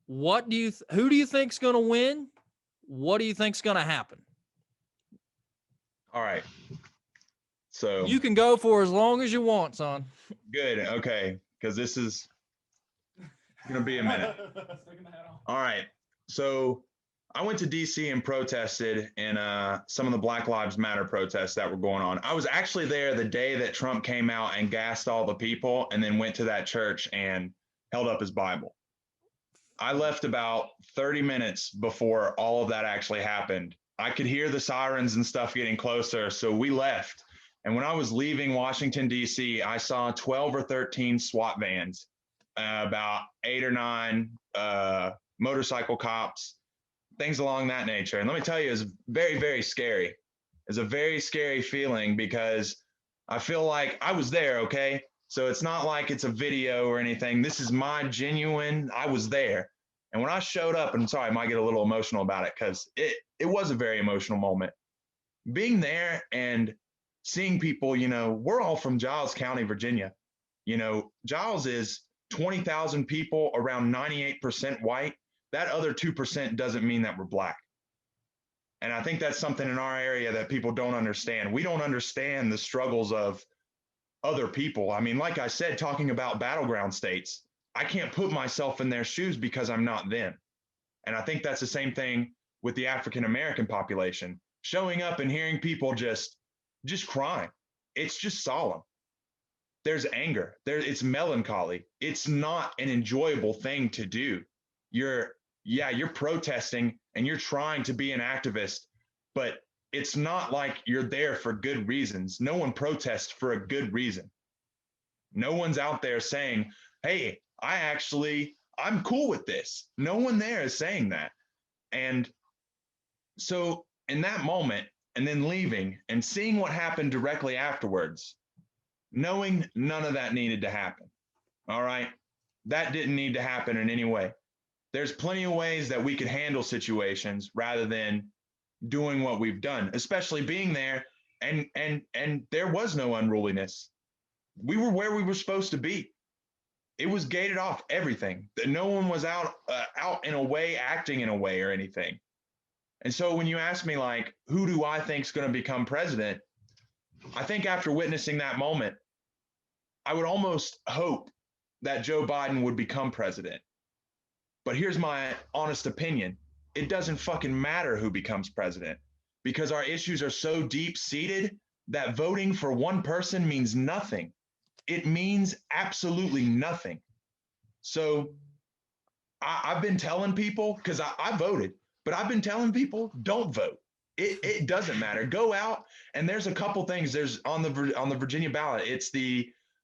who do you think's going to win? What do you think's going to happen? All right. So you can go for as long as you want, son. Good. Okay. Because this is going to be a minute. All right. So I went to DC and protested in some of the Black Lives Matter protests that were going on. I was actually there the day that Trump came out and gassed all the people and then went to that church and held up his Bible. I left about 30 minutes before all of that actually happened. I could hear the sirens and stuff getting closer, so we left. And when I was leaving Washington, D.C., I saw 12 or 13 SWAT vans, about 8 or 9 motorcycle cops, things along that nature. And let me tell you, it was very, very scary. It's a very scary feeling because I feel like I was there, okay? So it's not like it's a video or anything. This is my genuine, I was there. And when I showed up, and I'm sorry, I might get a little emotional about it because it was a very emotional moment. Being there and seeing people, we're all from Giles County, Virginia. Giles is 20,000 people, around 98% white. That other 2% doesn't mean that we're black. And I think that's something in our area that people don't understand. We don't understand the struggles of other people. I mean, like I said, talking about battleground states, I can't put myself in their shoes because I'm not them. And I think that's the same thing with the African American population. Showing up and hearing people just crying. It's just solemn. There's anger. It's melancholy. It's not an enjoyable thing to do. You're protesting and you're trying to be an activist, but it's not like you're there for good reasons. No one protests for a good reason. No one's out there saying, "Hey, I'm cool with this." No one there is saying that. And so in that moment, and then leaving and seeing what happened directly afterwards, knowing none of that needed to happen. All right. That didn't need to happen in any way. There's plenty of ways that we could handle situations rather than doing what we've done, especially being there and there was no unruliness. We were where we were supposed to be. It was gated off everything. No one was out in a way, acting in a way or anything. And so when you ask me like, who do I think is going to become president? I think after witnessing that moment, I would almost hope that Joe Biden would become president. But here's my honest opinion. It doesn't fucking matter who becomes president because our issues are so deep seated that voting for one person means nothing. It means absolutely nothing. So I've been telling people, because I voted, but I've been telling people, don't vote. It doesn't matter. Go out, and there's a couple things. There's on the Virginia ballot. It's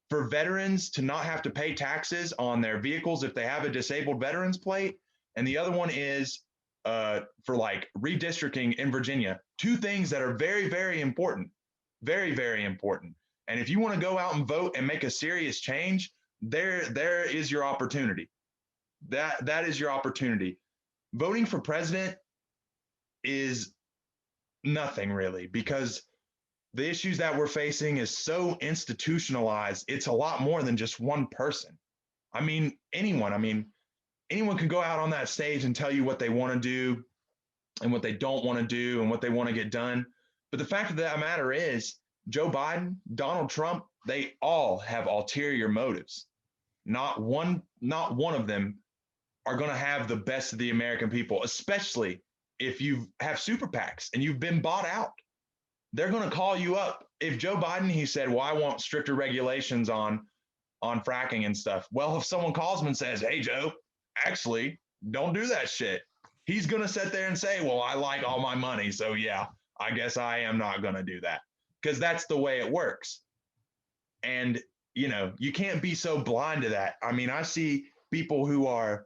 for veterans to not have to pay taxes on their vehicles if they have a disabled veterans plate, and the other one is for like redistricting in Virginia. Two things that are very, very important, very, very important. And if you want to go out and vote and make a serious change, there is your opportunity. That is your opportunity. Voting for president is nothing really, because the issues that we're facing is so institutionalized. It's a lot more than just one person. I mean, anyone can go out on that stage and tell you what they want to do and what they don't want to do and what they want to get done. But the fact of the matter is, Joe Biden, Donald Trump, they all have ulterior motives. Not one of them are going to have the best of the American people, especially if you have super PACs and you've been bought out. They're going to call you up. If Joe Biden, he said, well, I want stricter regulations on fracking and stuff. Well, if someone calls him and says, hey, Joe, actually, don't do that shit, he's going to sit there and say, well, I like all my money. So, yeah, I guess I am not going to do that, because that's the way it works. And, you can't be so blind to that. I mean, I see people who are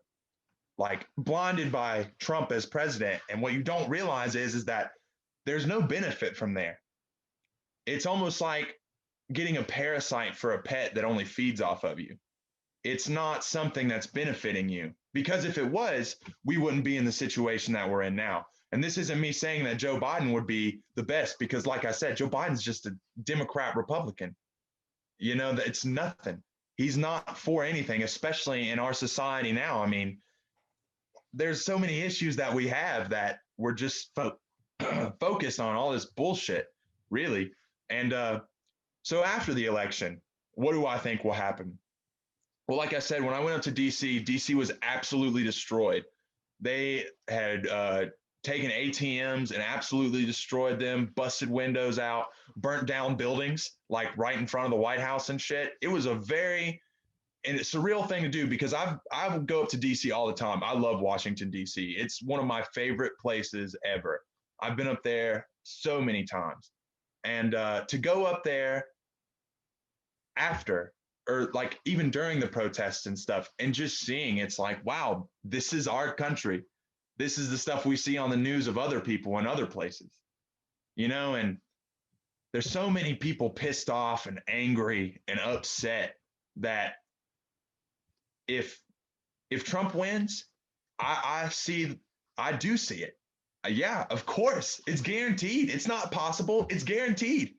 like blinded by Trump as president. And what you don't realize is that there's no benefit from there. It's almost like getting a parasite for a pet that only feeds off of you. It's not something that's benefiting you, because if it was, we wouldn't be in the situation that we're in now. And this isn't me saying that Joe Biden would be the best, because like I said, Joe Biden's just a Democrat Republican. That it's nothing. He's not for anything, especially in our society now. I mean, there's so many issues that we have that we're just focused on all this bullshit, really. And so after the election, what do I think will happen? Well, like I said, when I went up to DC was absolutely destroyed. They had taken ATMs and absolutely destroyed them, busted windows out, burnt down buildings, like right in front of the White House and shit. It was a surreal thing to do, because I would go up to DC all the time. I love Washington, DC. It's one of my favorite places ever. I've been up there so many times. And to go up there after, or like even during the protests and stuff, and just seeing, it's like, wow, this is our country. This is the stuff we see on the news of other people in other places, and there's so many people pissed off and angry and upset that if Trump wins, I do see it. Yeah, of course, it's guaranteed. It's not possible. It's guaranteed.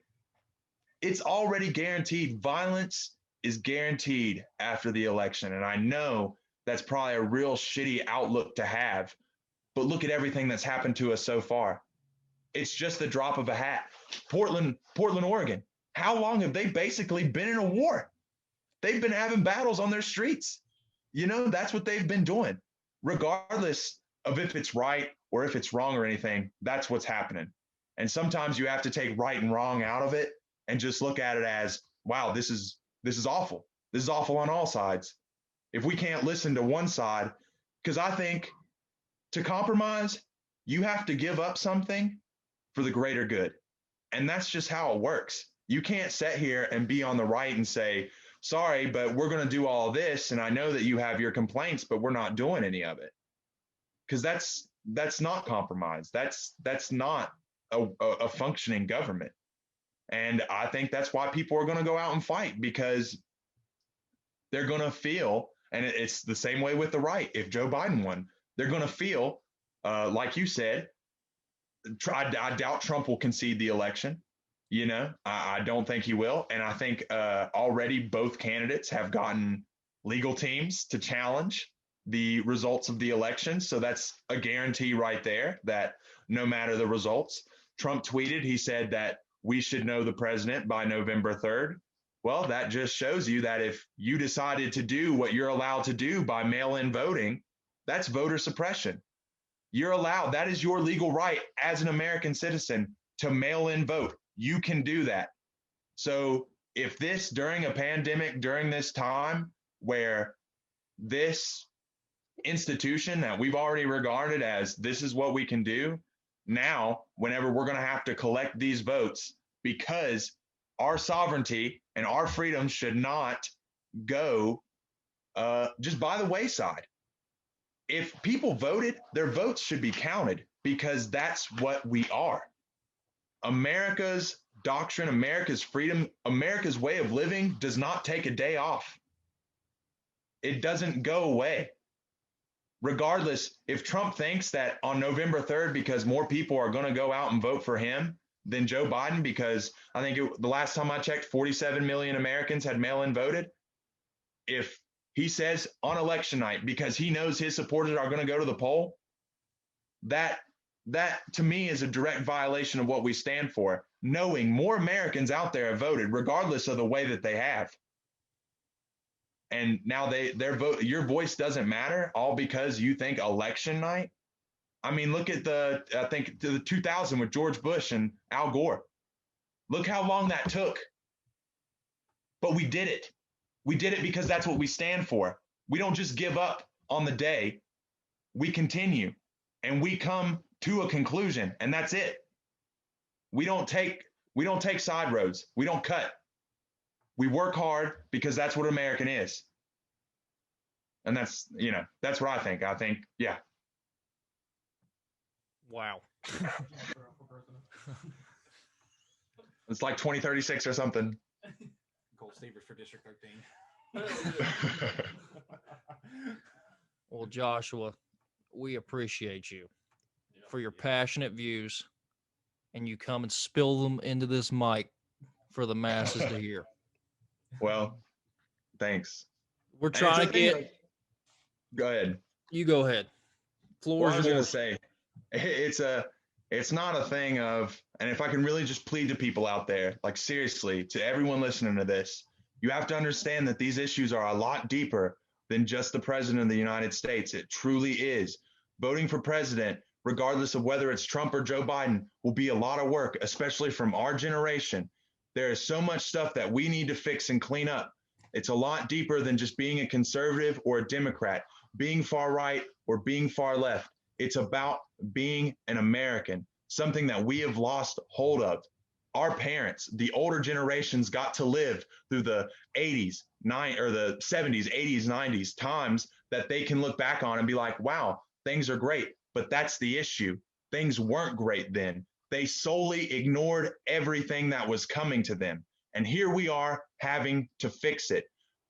It's already guaranteed. Violence is guaranteed after the election. And I know that's probably a real shitty outlook to have, but look at everything that's happened to us so far. It's just the drop of a hat. Portland, Oregon. How long have they basically been in a war? They've been having battles on their streets. That's what they've been doing. Regardless of if it's right or if it's wrong or anything, that's what's happening. And sometimes you have to take right and wrong out of it and just look at it as, wow, this is awful. This is awful on all sides. If we can't listen to one side, because I think to compromise, you have to give up something for the greater good. And that's just how it works. You can't sit here and be on the right and say, sorry, but we're going to do all this. And I know that you have your complaints, but we're not doing any of it. Because that's not compromise. That's not a functioning government. And I think that's why people are going to go out and fight, because they're going to feel, and it's the same way with the right. If Joe Biden won, they're going to feel, like you said, I doubt Trump will concede the election. I don't think he will. And I think already both candidates have gotten legal teams to challenge the results of the election. So that's a guarantee right there that no matter the results. Trump tweeted, he said that we should know the president by November 3rd. Well, that just shows you that if you decided to do what you're allowed to do by mail-in voting, that's voter suppression. You're allowed, that is your legal right as an American citizen to mail in vote. You can do that. So if this, during a pandemic, during this time where this institution that we've already regarded as this is what we can do, now, whenever we're going to have to collect these votes, because our sovereignty and our freedoms should not go just by the wayside. If people voted, their votes should be counted, because that's what we are. America's doctrine, America's freedom, America's way of living does not take a day off. It doesn't go away. Regardless, if Trump thinks that on November 3rd, because more people are going to go out and vote for him than Joe Biden, because I think the last time I checked, 47 million Americans had mail-in voted. If he says on election night, because he knows his supporters are going to go to the poll, that to me is a direct violation of what we stand for, knowing more Americans out there have voted, regardless of the way that they have. And now their vote, your voice doesn't matter, all because you think election night. I mean, look at the 2000 with George Bush and Al Gore. Look how long that took. But we did it. We did it because that's what we stand for. We don't just give up on the day. We continue and we come to a conclusion, and that's it. We don't take side roads. We don't cut. We work hard because that's what American is. And that's what I think. I think, yeah. Wow. It's like 2036 or something. Gold Stevers for District 13. Well, Joshua, we appreciate you for your passionate views, and you come and spill them into this mic for the masses to hear. Well, thanks. We're trying to get. Go ahead. You go ahead. Floor I was is going to yours. say, it's not a thing of, and if I can really just plead to people out there, like seriously, to everyone listening to this, you have to understand that these issues are a lot deeper than just the president of the United States. It truly is. Voting for president, regardless of whether it's Trump or Joe Biden, will be a lot of work, especially from our generation. There is so much stuff that we need to fix and clean up. It's a lot deeper than just being a conservative or a Democrat, being far right or being far left. It's about being an American, something that we have lost hold of. Our parents, the older generations, got to live through the 80s, the 70s, 80s, 90s times that they can look back on and be like, wow, things are great. But that's the issue. Things weren't great then. They solely ignored everything that was coming to them. And here we are having to fix it.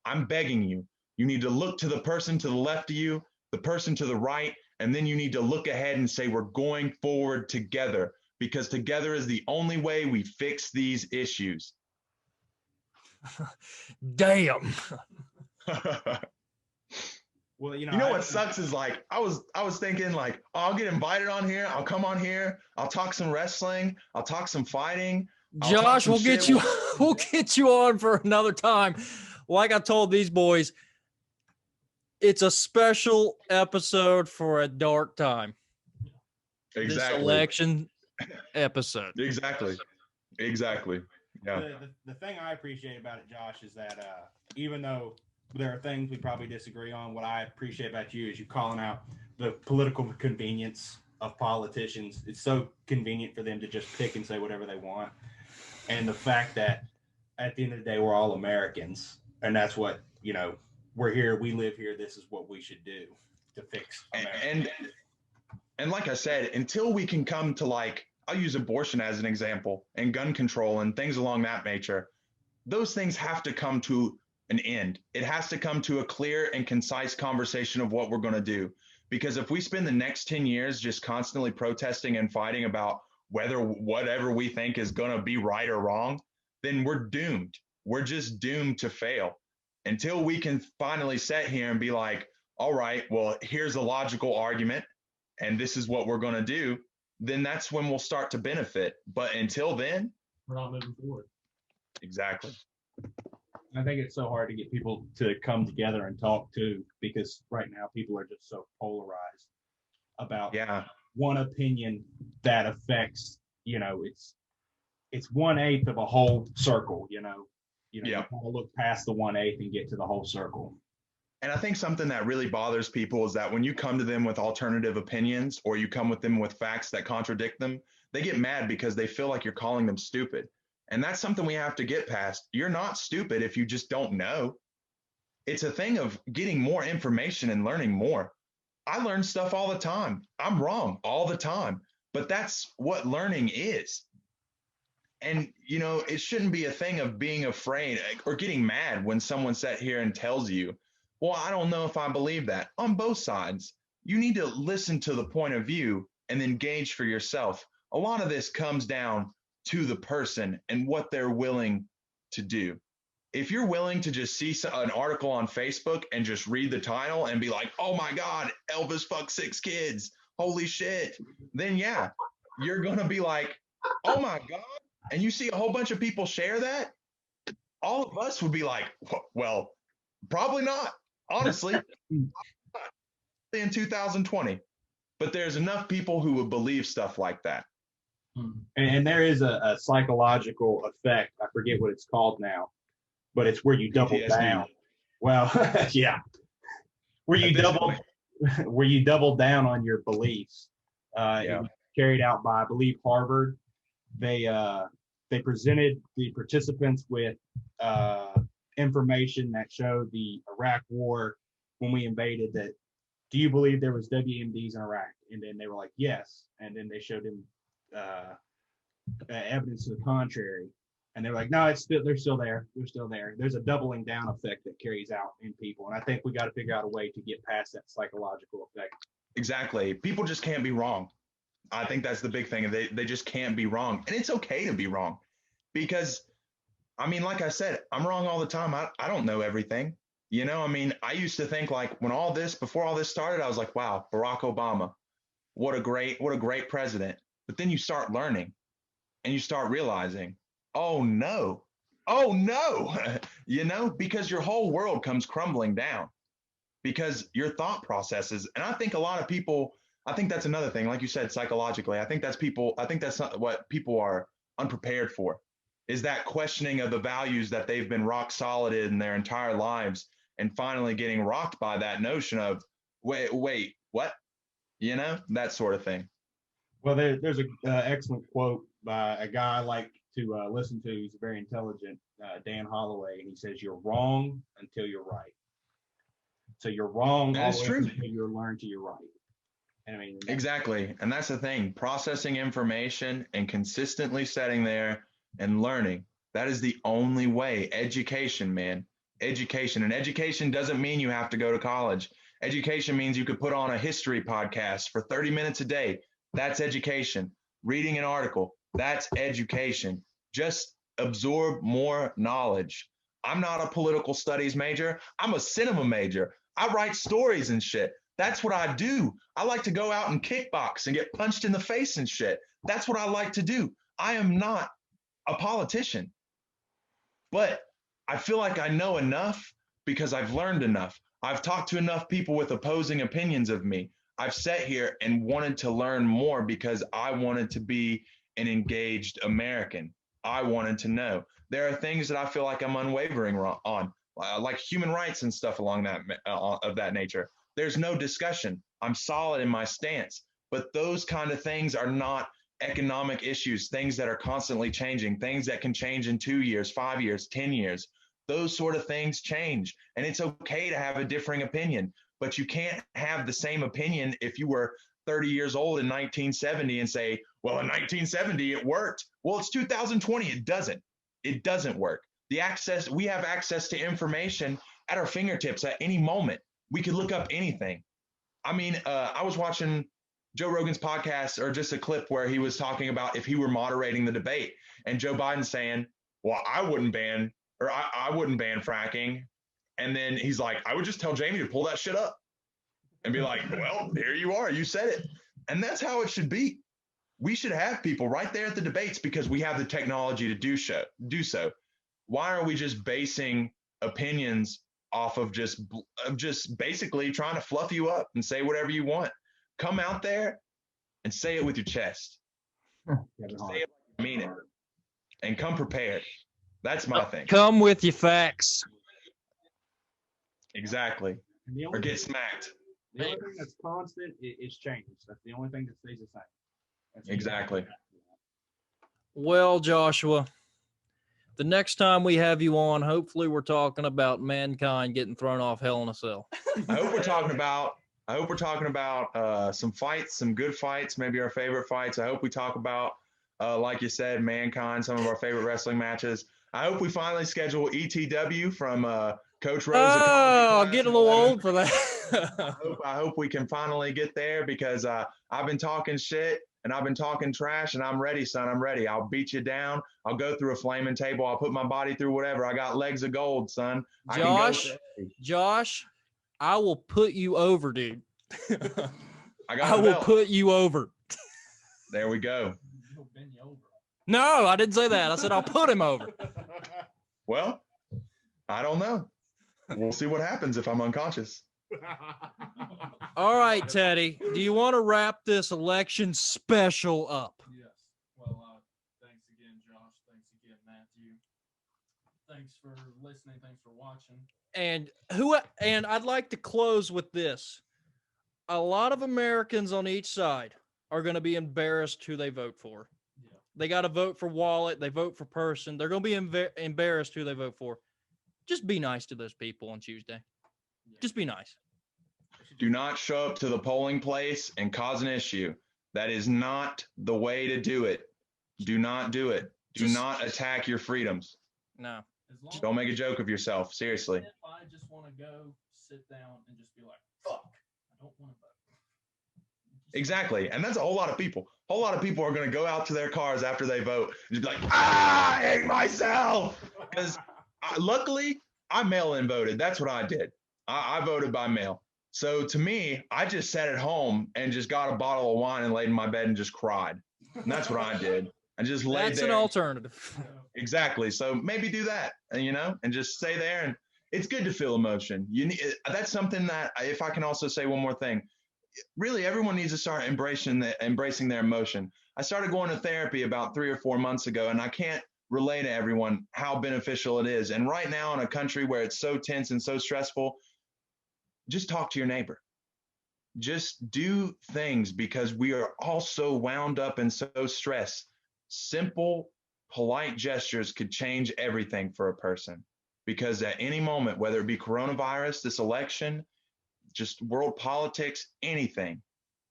I'm begging you, you need to look to the person to the left of you, the person to the right, and then you need to look ahead and say, we're going forward together, because together is the only way we fix these issues. Damn. Well, You know what sucks is like I was thinking like, oh, I'll get invited on here. I'll come on here. I'll talk some wrestling. I'll talk some fighting. I'll talk Josh, some we'll get shit. you we'll get you on for another time. Like I told these boys, it's a special episode for a dark time. This Exactly. election episode. Exactly. Yeah. The thing I appreciate about it, Josh, is that even though there are things we probably disagree on, what I appreciate about you is you calling out the political convenience of politicians. It's so convenient for them to just pick and say whatever they want. And the fact that at the end of the day, we're all Americans. And that's what, we're here, we live here. This is what we should do to fix America. And like I said, until we can come to like, I'll use abortion as an example and gun control and things along that nature. Those things have to come to an end. It has to come to a clear and concise conversation of what we're going to do. Because if we spend the next 10 years just constantly protesting and fighting about whether whatever we think is going to be right or wrong, then we're doomed. We're just doomed to fail until we can finally sit here and be like, all right, well, here's a logical argument and this is what we're going to do. Then that's when we'll start to benefit. But until then, We're not moving forward. Exactly. I think it's so hard to get people to come together and talk too, because right now people are just so polarized about one opinion that affects, it's 1/8 of a whole circle, you gotta look past the 1/8 and get to the whole circle. And I think something that really bothers people is that when you come to them with alternative opinions or you come with them with facts that contradict them, they get mad because they feel like you're calling them stupid. And that's something we have to get past. You're not stupid if you just don't know. It's a thing of getting more information and learning more. I learn stuff all the time. I'm wrong all the time, but that's what learning is. And, it shouldn't be a thing of being afraid or getting mad when someone sat here and tells you, well, I don't know if I believe that. On both sides, you need to listen to the point of view and then gauge for yourself. A lot of this comes down to the person and what they're willing to do. If you're willing to just see an article on Facebook and just read the title and be like, oh my God, Elvis fucked 6 kids. Holy shit. Then you're going to be like, oh my God. And you see a whole bunch of people share that. All of us would be like, well, probably not. Honestly, in 2020, but there's enough people who would believe stuff like that. And there is a psychological effect. I forget what it's called now, but it's where you double PTSD. down. Well, yeah, where you double down on your beliefs. It was carried out by, I believe, Harvard. They presented the participants with information that showed the Iraq War when we invaded that. Do you believe there was WMDs in Iraq? And then they were like, yes. And then they showed him evidence to the contrary. And they were like, no, they're still there. They're still there. There's a doubling down effect that carries out in people. And I think we got to figure out a way to get past that psychological effect. Exactly. People just can't be wrong. I think that's the big thing. They just can't be wrong. And it's okay to be wrong because, like I said, I'm wrong all the time. I don't know everything. I used to think like before all this started, I was like, wow, Barack Obama, what a great president. But then you start learning and you start realizing, oh no, because your whole world comes crumbling down because your thought processes. And I think a lot of people, I think that's another thing, like you said, psychologically, I think that's not what people are unprepared for, is that questioning of the values that they've been rock solid in their entire lives and finally getting rocked by that notion of, wait, what? That sort of thing. Well, there's an excellent quote by a guy I like to listen to. He's very intelligent, Dan Holloway, and he says, you're wrong until you're right. So you're wrong all the way until you learn to you're right. And exactly. And that's the thing, processing information and consistently sitting there and learning. That is the only way. Education, man. Education. And education doesn't mean you have to go to college. Education means you could put on a history podcast for 30 minutes a day. That's education. Reading an article, that's education. Just absorb more knowledge. I'm not a political studies major. I'm a cinema major. I write stories and shit. That's what I do. I like to go out and kickbox and get punched in the face and shit. That's what I like to do. I am not a politician, but I feel like I know enough because I've learned enough. I've talked to enough people with opposing opinions of me. I've sat here and wanted to learn more because I wanted to be an engaged American. I wanted to know. There are things that I feel like I'm unwavering on, like human rights and stuff along that of that nature. There's no discussion. I'm solid in my stance. But those kind of things are not economic issues, things that are constantly changing, things that can change in 2 years, 5 years, 10 years. Those sort of things change. And it's okay to have a differing opinion, but you can't have the same opinion if you were 30 years old in 1970 and say, well, in 1970 it worked. Well, it's 2020. It doesn't. It doesn't work. We have access to information at our fingertips at any moment. We could look up anything. I mean, I was watching Joe Rogan's podcast, or just a clip where he was talking about if he were moderating the debate, and Joe Biden saying, well, I wouldn't ban fracking. And then he's like, I would just tell Jamie to pull that shit up and be like, well, here you are. You said it. And that's how it should be. We should have people right there at the debates because we have the technology to do so. Why are we just basing opinions off of just basically trying to fluff you up and say whatever you want? Come out there and say it with your chest. Say it like you mean it. And come prepared. That's my thing. Come with your facts. Exactly. Or Or get smacked. The only thing that's constant is change. That's the only thing that stays the same. That's Exactly. Well, Joshua, the next time we have you on, hopefully we're talking about mankind getting thrown off Hell in a Cell. I hope we're talking about some fights, some good fights, maybe our favorite fights. I hope we talk about, like you said, mankind, some of our favorite wrestling matches. I hope we finally schedule ETW from Coach Rose. Oh, I'm getting a little old for that. I hope we can finally get there because I've been talking shit and I've been talking trash and I'm ready, son. I'm ready. I'll beat you down. I'll go through a flaming table. I'll put my body through whatever. I got legs of gold, son. Josh, I will put you over, dude. I will belt. put you over. There we go. No, I didn't say that. I said I'll put him over. Well, I don't know. We'll see what happens if I'm unconscious. All right, Teddy. Do you want to wrap this election special up? Yes. Well, thanks again, Josh. Thanks again, Matthew. Thanks for listening. Thanks for watching. And I'd like to close with this. A lot of Americans on each side are going to be embarrassed who they vote for. Yeah. They got to vote for wallet. They vote for person. They're going to be embarrassed who they vote for. Just be nice to those people on Tuesday. Yeah. Just be nice. Do not show up to the polling place and cause an issue. That is not the way to do it. Do not do it. Do not attack your freedoms. No. Don't make a joke of yourself. Seriously. If I just want to go sit down and just be like, fuck, I don't want to vote. Exactly. And that's a whole lot of people. A whole lot of people are going to go out to their cars after they vote and just be like, I hate myself. Because luckily, I mail-in voted. That's what I did. I voted by mail. So to me, I just sat at home and just got a bottle of wine and laid in my bed and just cried. And that's what I did. I just laid there. That's an alternative. Exactly. So maybe do that, and just stay there. And it's good to feel emotion. That's something that, if I can also say one more thing, really everyone needs to start embracing their emotion. I started going to therapy about 3 or 4 months ago, and I can't relay to everyone how beneficial it is. And right now in a country where it's so tense and so stressful, just talk to your neighbor. Just do things because we are all so wound up and so stressed. Simple, polite gestures could change everything for a person, because at any moment, whether it be coronavirus, this election, just world politics, anything,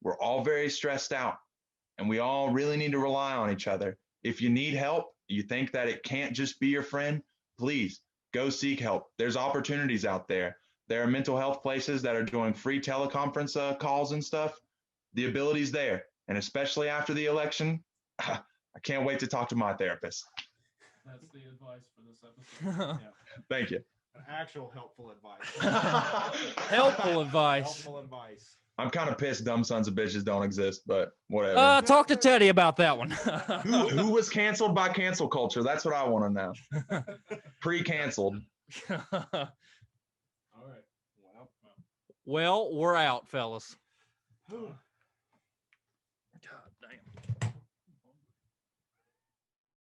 we're all very stressed out and we all really need to rely on each other. If you need help, you think that it can't just be your friend, please go seek help. There's opportunities out there. There are mental health places that are doing free teleconference calls and stuff. The ability's there. And especially after the election, I can't wait to talk to my therapist. That's the advice for this episode. Thank you. Actual helpful advice. Helpful advice. Helpful advice. I'm kind of pissed dumb sons of bitches don't exist, but whatever. Talk to Teddy about that one. Who was canceled by cancel culture? That's what I want to know. Pre-canceled. All right. Well, we're out, fellas. Well.